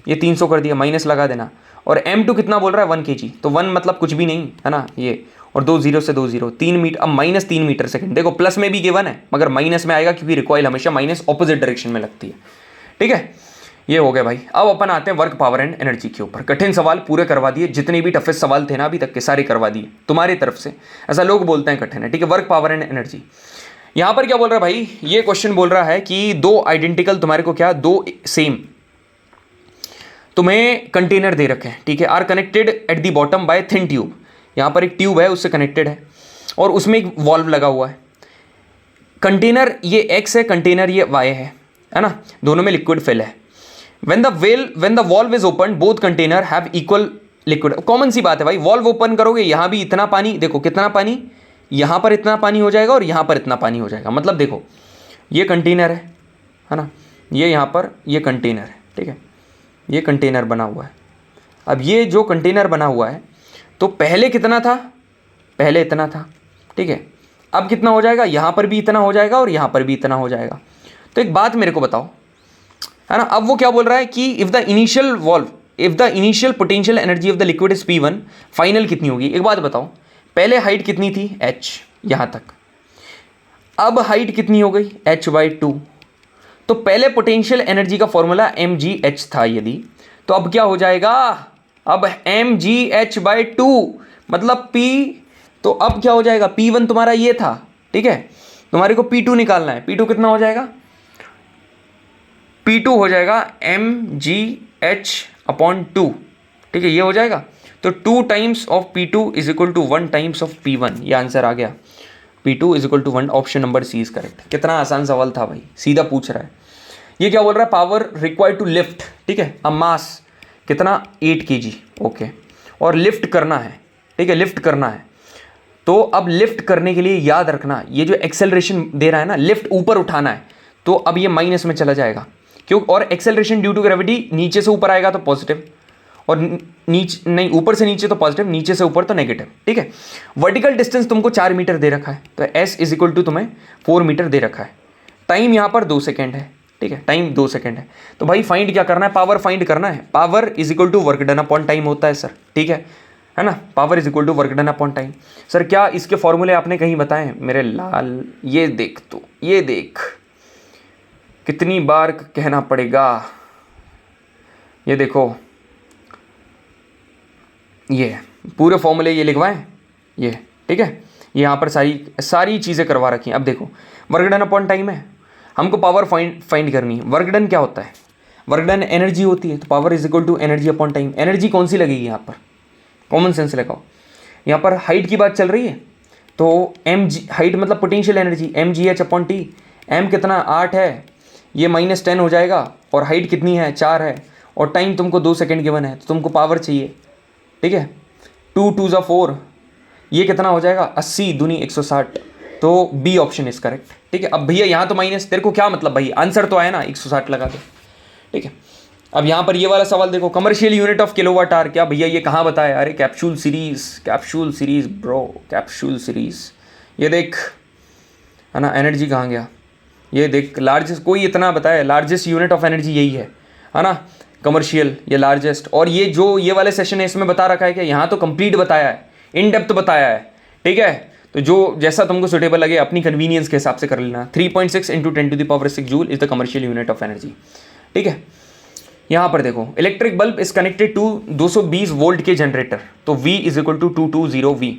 ये 300 कर दिया, माइनस लगा देना। और m2 कितना बोल रहा है, 1 kg, तो 1 मतलब कुछ भी नहीं है ना, ये, और 2 0 से 2 0, 3 मीटर, अब माइनस 3 मीटर सेकंड। देखो प्लस में भी गिवन है, मगर माइनस में आएगा, क्योंकि रिकॉइल हमेशा माइनस ऑपोजिट डायरेक्शन में लगती है, ठीक है। ये हो गया भाई। अब अपन आते हैं वर्क, पावर एंड एनर्जी के ऊपर। कठिन सवाल पूरे करवा दिए, जितने भी टफेस्ट सवाल थे ना अभी तक के सारे करवा दिए तुम्हारी तरफ से। ऐसा लोग बोलते हैं कठिन है, ठीक है। वर्क, पावर एंड एनर्जी, यहाँ पर क्या बोल रहा है भाई, ये क्वेश्चन बोल रहा है कि 2 आइडेंटिकल, तुम्हारे को क्या, 2 सेम तुम्हें कंटेनर दे रखे हैं, ठीक है, are connected at the bottom by thin tube. यहाँ पर एक ट्यूब है, उससे कनेक्टेड है, और उसमें एक वॉल्व लगा हुआ है। कंटेनर ये x है, कंटेनर ये y है ना, दोनों में लिक्विड फिल है। When the valve is open both container have equal liquid. Common सी बात है भाई, वॉल्व ओपन करोगे, यहाँ भी इतना पानी, देखो कितना पानी, यहाँ पर इतना पानी हो जाएगा और यहाँ पर इतना पानी हो जाएगा। मतलब देखो ये कंटेनर है ना, ये यहाँ पर ये कंटेनर है, ठीक है, ये कंटेनर बना हुआ है। अब ये जो कंटेनर बना हुआ है, तो पहले कितना था, पहले इतना था, ठीक है, अब कितना हो जाएगा, यहाँ पर भी इतना हो जाएगा और यहाँ पर भी इतना हो जाएगा। तो एक बात मेरे को बताओ, है ना, अब वो क्या बोल रहा है कि if the initial potential energy of the liquid is P1, final कितनी होगी। एक बात बताओ, पहले हाइट कितनी थी h, यहाँ तक, अब हाइट कितनी हो गई h/2। तो पहले पोटेंशियल एनर्जी का फॉर्मूला mgh था यदि, तो अब क्या हो जाएगा, अब mgh/2 मतलब P, तो अब क्या हो जाएगा, P1 तुम्हारा ये था, ठीक है, तुम्हारे को P2 निकालना है। P2 कितना हो जाएगा, P2 हो जाएगा mgh/2, ठीक है, ये हो जाएगा। तो 2 times of P2 is equal to 1 times of P1, ये आंसर आ गया। P2 is equal to 1, option number C is correct. कितना आसान सवाल था भाई, सीधा पूछ रहा है। ये क्या बोल रहा है, पावर रिक्वायर्ड टू लिफ्ट, ठीक है, अब मास कितना 8 kg, ओके, और लिफ्ट करना है, ठीक है, लिफ्ट करना है। तो अब लिफ्ट करने के लिए याद रखना, ये जो एक्सेलरेशन दे रहा है ना, लिफ्ट ऊपर उठाना है, तो अब ये माइनस में चला जाएगा, क्यों, और एक्सेलरेशन ड्यू टू ग्रेविटी, नीचे से ऊपर आएगा तो पॉजिटिव, और नीचे नहीं, ऊपर से नीचे तो पॉजिटिव, नीचे से ऊपर तो नेगेटिव, ठीक है। वर्टिकल डिस्टेंस तुमको 4 मीटर दे रखा है, तो s इज इक्वल टू तुम्हें 4 मीटर दे रखा है। टाइम यहाँ पर 2 सेकेंड है, ठीक है, टाइम 2 सेकेंड है। तो भाई फाइंड क्या करना है, पावर फाइंड करना है। Power is equal to work done upon time होता है सर, ठीक है ना, power is equal to work done upon time. Sir क्या इसके फॉर्मूले आपने कहीं बताए मेरे लाल, ये देख, तो ये देख, कितनी बार कहना पड़ेगा, ये देखो, ये पूरे फॉर्मूले ये लिखवाएं, ये ठीक है, यहाँ पर सारी चीज़ें करवा रखी हैं। अब देखो वर्क डन अपॉन टाइम है, हमको पावर फाइंड करनी है। वर्क डन क्या होता है, वर्क डन एनर्जी होती है, तो power is equal to energy upon time. Energy कौन सी लगेगी यहाँ पर, कॉमन सेंस लगाओ। यहाँ पर हाइट की बात चल रही है, तो mg, हाइट मतलब potential energy, mgh upon T. m कितना 8 है, ये -10 हो जाएगा, और हाइट कितनी है 4 है, और टाइम तुमको 2 सेकेंड गिवन है, तो तुमको पावर चाहिए, ठीक है। 2 2 ज़ा 4, ये कितना हो जाएगा 80 दूनी 160, तो बी ऑप्शन इज करेक्ट, ठीक है। अब भैया यहाँ तो माइनस, तेरे को क्या मतलब भाई, आंसर तो आया ना, 160 लगा दो, ठीक है। अब यहाँ पर ये वाला सवाल देखो, commercial unit of kilowatt hour, क्या भैया ये कहाँ बताया? अरे capsule series bro, capsule series. ये देख, है ना, एनर्जी कहाँ गया? ये देख, लार्जेस्ट, कोई इतना बताया, लार्जेस्ट यूनिट ऑफ एनर्जी यही है ना, कमर्शियल, ये लार्जेस्ट। और ये जो ये वाले सेशन है इसमें बता रखा है कि यहाँ तो कंप्लीट बताया है, इन डेप्थ बताया है, ठीक है। तो जो जैसा तुमको सुटेबल लगे अपनी कन्वीनियंस के हिसाब से कर लेना। 3.6 into 10⁻⁶ joule is the commercial unit of energy, ठीक है। यहाँ पर देखो, electric bulb is connected to 220 volt के जनरेटर, तो V is equal to 220 V।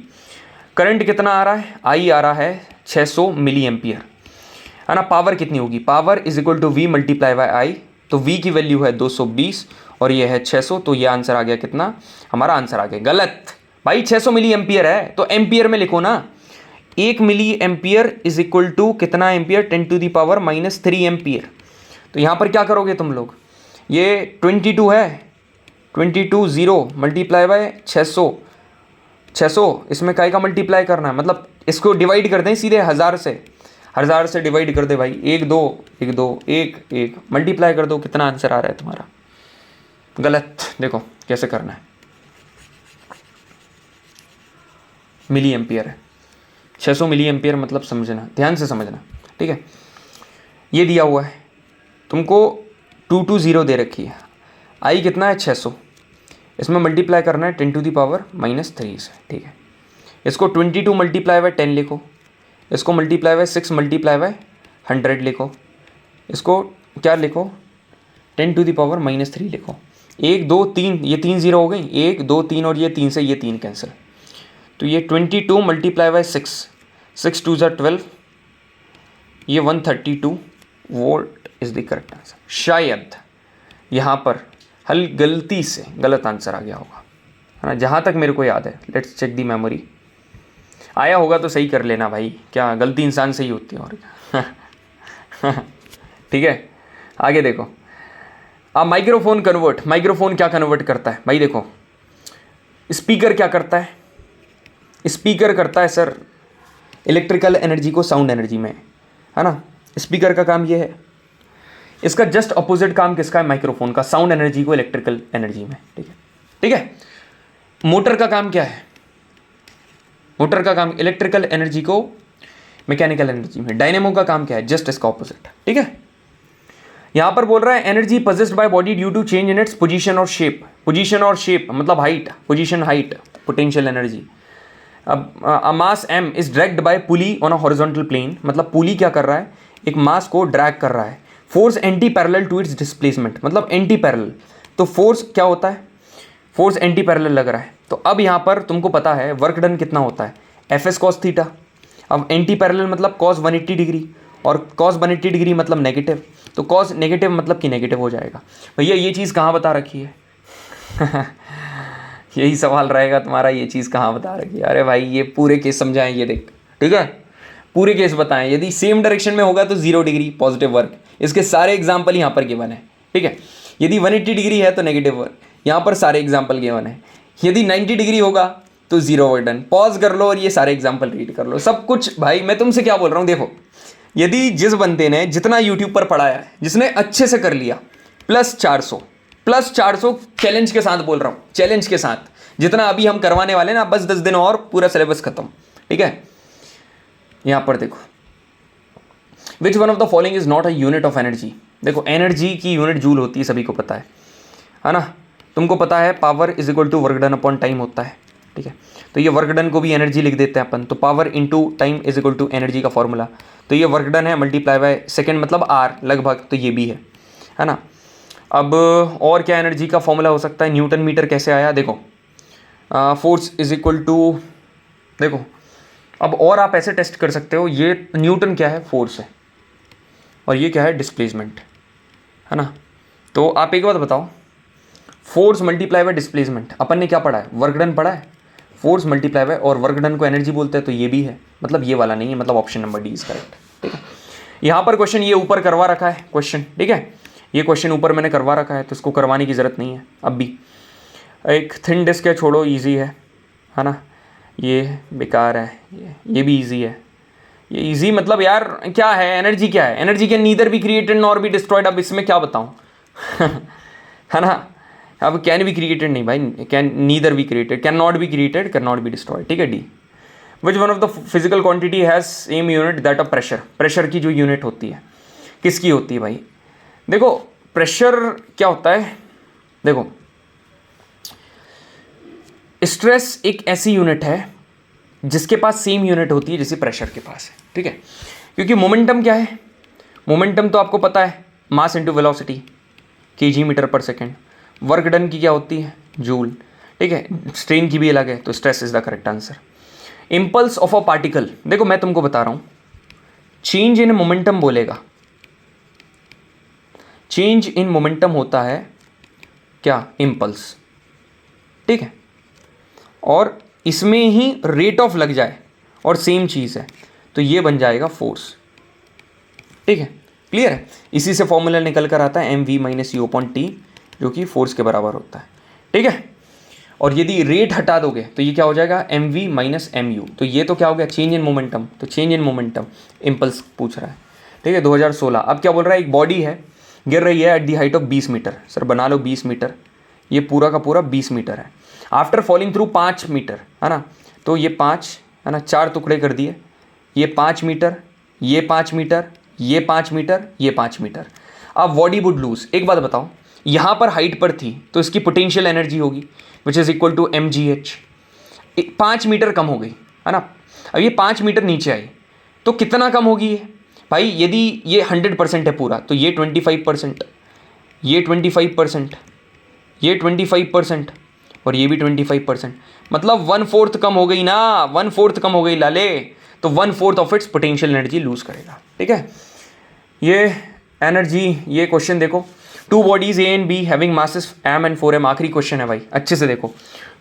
Current कितना आ रहा है? I आ रहा है 600 मिली एम्पियर, है ना। पावर कितनी होगी? Power is equal to V multiply by I, तो V की वैल्यू है 220 और ये है 600, तो ये आंसर आ गया कितना? हमारा आंसर आ गया गलत भाई, 600 मिली एम्पियर है तो एम्पियर में लिखो ना। 1 milli ampere is equal to कितना एम्पियर? 10⁻³ एम्पियर। तो यहाँ पर क्या करोगे तुम लोग? ये 22 है, 22 मल्टीप्लाई बाय 600, इसमें काय का मल्टीप्लाई करना है, मतलब इसको डिवाइड कर दें सीधे 1000 से डिवाइड कर दे भाई, 1 2 1 2 1 1 मल्टीप्लाई कर दो, कितना आंसर आ रहा है तुम्हारा? गलत। देखो कैसे करना है, मिली एम्पियर है, 600 मिली एम्पियर मतलब समझना, ध्यान से समझना, ठीक है। ये दिया हुआ है तुमको, 220 दे रखी है, I कितना है? 600, इसमें मल्टीप्लाई करना है 10⁻³ से, ठीक है। इसको 22 मल्टीप्लाई बाय 10 लिखो, इसको मल्टीप्लाई बाय 6 मल्टीप्लाई बाय 100 लिखो, इसको क्या लिखो? 10⁻³ लिखो। 1 2 3, ये 3 0 हो गई, 1 2 3 और ये 3 से ये 3 कैंसिल, तो ये 22 मल्टीप्लाई बाय 6, 6 2 ज़ा 12, ये 132 volt is the correct answer. शायद यहाँ पर हल गलती से गलत आंसर आ गया होगा, है ना, जहाँ तक मेरे को याद है। लेट्स चेक दी मेमोरी, आया होगा तो सही कर लेना भाई, क्या गलती इंसान से ही होती है और क्या। ठीक है, आगे देखो। अब माइक्रोफोन क्या कन्वर्ट करता है भाई? देखो, स्पीकर क्या करता है? स्पीकर करता है सर इलेक्ट्रिकल एनर्जी को साउंड एनर्जी में, है ना। स्पीकर का काम ये है। इसका जस्ट अपोजिट काम किसका है? माइक्रोफोन का, साउंड एनर्जी को इलेक्ट्रिकल एनर्जी में, ठीक है। मोटर का काम क्या है? मोटर का काम इलेक्ट्रिकल एनर्जी को मैकेनिकल एनर्जी में। डायनेमो का काम क्या है? जस्ट इसका ऑपोजिट, ठीक है। यहां पर बोल रहा है energy possessed by body due to change in its position और शेप। पोजीशन और शेप मतलब height, position height, potential energy. अब mass m is dragged by pulley on a horizontal plane, मतलब पुली क्या कर रहा है? एक मास को ड्रैग कर रहा है। Force anti parallel to its displacement, मतलब एंटी पैरेलल, तो फोर्स क्या होता है? फोर्स एंटी पैरेलल लग रहा है। तो अब यहाँ पर तुमको पता है वर्क डन कितना होता है? Fs cos theta. अब एंटी पैरेलल मतलब cos 180 डिग्री, और cos 180 डिग्री मतलब नेगेटिव, तो cos नेगेटिव मतलब कि नेगेटिव हो जाएगा। भैया ये चीज़ कहाँ बता रखी है? यही सवाल रहेगा तुम्हारा, ये चीज़ कहाँ बता रखी है? अरे भाई ये पूरे केस समझाएं, ये देख, ठीक है, पूरे केस बताएं। यदि सेम डायरेक्शन में होगा तो 0 डिग्री पॉजिटिव वर्क, इसके सारे एग्जाम्पल यहाँ पर गिवन है, ठीक है। यदि 180 डिग्री है तो नेगेटिव वर्क, यहाँ पर सारे एग्जाम्पल गिवन है। यदि 90 डिग्री होगा तो 0 वर्क डन। पॉज कर लो और ये सारे एग्जाम्पल रीड कर लो, सब कुछ। भाई मैं तुमसे क्या बोल रहा हूँ, देखो, यदि जिस बंदे ने जितना यूट्यूब पर पढ़ाया है, जिसने अच्छे से कर लिया, प्लस 400 चैलेंज के साथ बोल रहा हूँ, चैलेंज के साथ, जितना अभी हम करवाने वाले ना, बस 10 दिन और पूरा सिलेबस खत्म, ठीक है। यहाँ पर देखो, विच one of the following is not a unit of energy. देखो एनर्जी की यूनिट जूल होती है, सभी को पता है ना। तुमको पता है power is equal to work done upon time होता है, ठीक है। तो ये वर्क डन को भी एनर्जी लिख देते हैं अपन, तो power into time is equal to energy का फॉर्मूला। तो ये वर्क डन है मल्टीप्लाई बाय सेकेंड मतलब आर लगभग, तो ये भी है ना। अब और क्या एनर्जी का फॉर्मूला हो सकता है? न्यूटन मीटर कैसे आया? देखो फोर्स इज इक्वल टू, देखो अब और आप ऐसे टेस्ट कर सकते हो, ये न्यूटन क्या है? फोर्स है, और ये क्या है? डिस्प्लेसमेंट, है ना। तो आप एक बात बताओ, फोर्स मल्टीप्लाई बाय डिस्प्लेसमेंट, अपन ने क्या पढ़ा है? वर्क डन पढ़ा है। फोर्स मल्टीप्लाई बाय, और वर्क डन को एनर्जी बोलते हैं, तो ये भी है, मतलब ये वाला नहीं है, मतलब option number D is correct, ठीक है। यहाँ पर क्वेश्चन ये ऊपर करवा रखा है क्वेश्चन, ठीक है, ये क्वेश्चन ऊपर मैंने करवा रखा है, तो इसको करवाने की ज़रूरत नहीं है अब भी। एक थिन डिस्क है, छोड़ो, ईजी है ना। ये बेकार है, ये भी ईजी है। ये ईजी मतलब यार क्या है? एनर्जी क्या है? Energy can neither be created nor be destroyed. अब इसमें क्या बताऊँ? है ना। अब कैन बी क्रिएटेड नहीं भाई, can neither be created, can not be created, can not be destroyed, ठीक है। D, which one of the physical quantity has same unit that of pressure. Pressure की जो यूनिट होती है किसकी होती है भाई? देखो प्रेशर क्या होता है, देखो स्ट्रेस एक ऐसी यूनिट है जिसके पास सेम यूनिट होती है जैसे प्रेशर के पास है, ठीक है। क्योंकि मोमेंटम क्या है, मोमेंटम तो आपको पता है, mass into velocity, KG metre per second. Work done की क्या होती है, जूल, ठीक है। स्ट्रेन की भी अलग है, तो stress is the correct answer. Impulse of a particle, देखो मैं तुमको बता रहा हूं, चेंज इन मोमेंटम बोलेगा, चेंज इन मोमेंटम होता है क्या, इम्पल्स, ठीक है। और इसमें ही रेट ऑफ लग जाए और सेम चीज़ है तो ये बन जाएगा फोर्स, ठीक है। क्लियर है? इसी से फॉर्मूला निकल कर आता है mv minus you upon T, जो कि फोर्स के बराबर होता है, ठीक है। और यदि रेट हटा दोगे तो ये क्या हो जाएगा, mv माइनस mu। तो ये तो क्या हो गया, चेंज इन मोमेंटम, तो चेंज इन मोमेंटम इम्पल्स पूछ रहा है, ठीक है। 2016। अब क्या बोल रहा है, एक बॉडी है गिर रही है at the height of 20 metre, sir बना लो 20 मीटर, ये पूरा का पूरा 20 मीटर है। आफ्टर फॉलिंग थ्रू 5 मीटर, है ना, तो ये 5 है ना, 4 टुकड़े कर दिए, ये 5 मीटर, ये 5 मीटर, ये 5 मीटर, ये 5 मीटर। अब बॉडी वुड लूज, एक बात बताओ, यहाँ पर हाइट पर थी तो इसकी पोटेंशियल एनर्जी होगी which is equal to mgh। 5 metre कम हो गई, है ना। अब ये 5 मीटर नीचे आई तो कितना कम होगी ये भाई, यदि ये 100% है पूरा तो ये 25%, ये 25%, ये 25% और ये भी 25%, मतलब 1/4 कम हो गई ना, 1/4 कम हो गई लाले, तो 1/4 of its potential energy lose करेगा, ठीक है। ये एनर्जी, ये क्वेश्चन देखो, 2 bodies A and B having masses m and 4m, आखिरी क्वेश्चन है भाई, अच्छे से देखो।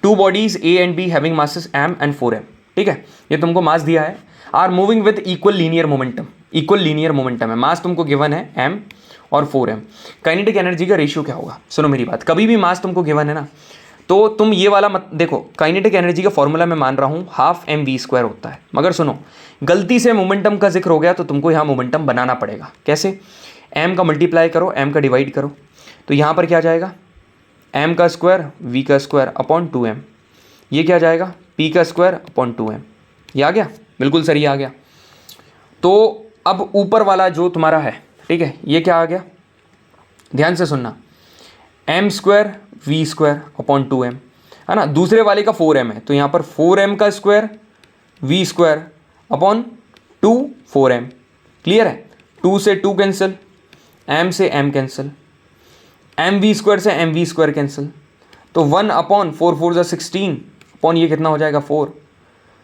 2 bodies A and B having masses m and 4m, ठीक है, ये तुमको मास दिया है, are moving with equal linear momentum, equal linear momentum है, मास तुमको गिवन है m और 4m। काइनेटिक एनर्जी का रेशियो क्या होगा, सुनो मेरी बात, कभी भी मास तुमको गिवन है ना, तो तुम ये वाला मत देखो, काइनेटिक एनर्जी का फॉर्मूला मैं मान रहा हूँ ½ mv² होता है, मगर सुनो गलती से मोमेंटम का जिक्र हो गया तो तुमको यहाँ मोमेंटम बनाना पड़ेगा। कैसे, m का मल्टीप्लाई करो, m का डिवाइड करो, तो यहाँ पर क्या जाएगा, m का स्क्वायर v का स्क्वायर अपॉन 2m, ये क्या जाएगा, p का स्क्वायर अपॉन 2m, ये आ गया, बिल्कुल सही आ गया। तो अब ऊपर वाला जो तुम्हारा है, ठीक है, ये क्या आ गया, ध्यान से सुनना, m² v² अपॉन 2m, है ना। दूसरे वाले का 4m है तो यहाँ पर 4m का square v² upon 2 4m, clear है। 2 से 2 कैंसिल, m से m कैंसिल, mv² से mv² कैंसिल, तो 1 अपॉन 4 4 16 अपॉन ये कितना हो जाएगा 4,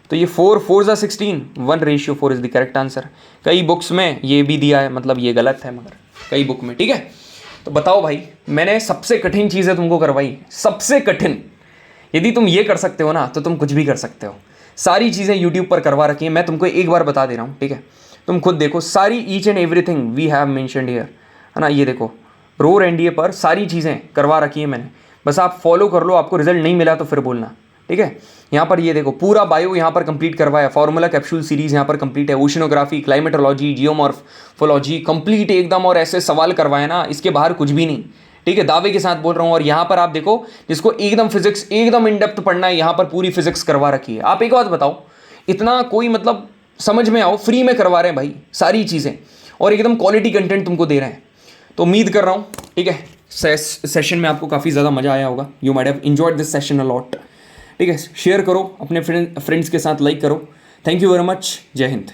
तो ये 4 4 16, 1/4 इज द करेक्ट आंसर। कई बुक्स में ये भी दिया है, मतलब ये गलत है मगर कई बुक में, ठीक है। तो बताओ भाई, मैंने सबसे कठिन चीज़ें तुमको करवाई, सबसे कठिन, यदि तुम ये कर सकते हो ना तो तुम कुछ भी कर सकते हो। सारी चीज़ें यूट्यूब पर करवा रखी हैं, मैं तुमको एक बार बता दे रहा हूँ, ठीक है, तुम खुद देखो, सारी each and everything we have mentioned here, है ना। ये देखो रोर एनडीए पर सारी चीज़ें करवा रखी हैं मैंने, बस आप फॉलो कर लो, आपको रिजल्ट नहीं मिला तो फिर बोलना, ठीक है। यहाँ पर ये देखो पूरा बायो यहाँ पर कंप्लीट करवाया, फार्मूला कैप्सूल सीरीज यहाँ पर कंप्लीट है, ओशनोग्राफी, क्लाइमेटोलॉजी, जियोमॉर्फोलॉजी कंप्लीट एकदम, और ऐसे सवाल करवाए ना, इसके बाहर कुछ भी नहीं, ठीक है, दावे के साथ बोल रहा हूँ। और यहाँ पर आप देखो, जिसको एकदम फिजिक्स एकदम इन डेप्थ पढ़ना है, यहाँ पर पूरी फिजिक्स करवा रखी है। आप एक बात बताओ, इतना कोई मतलब समझ में आओ, फ्री में करवा रहे हैं भाई सारी चीज़ें, और एकदम क्वालिटी कंटेंट तुमको दे रहे हैं। तो उम्मीद कर रहा हूँ, ठीक है, सेशन में आपको काफ़ी ज़्यादा मज़ा आया होगा, you might have enjoyed this session a lot, ठीक है। शेयर करो अपने फ्रेंड्स के साथ, लाइक करो। थैंक यू वेरी मच, जय हिंद।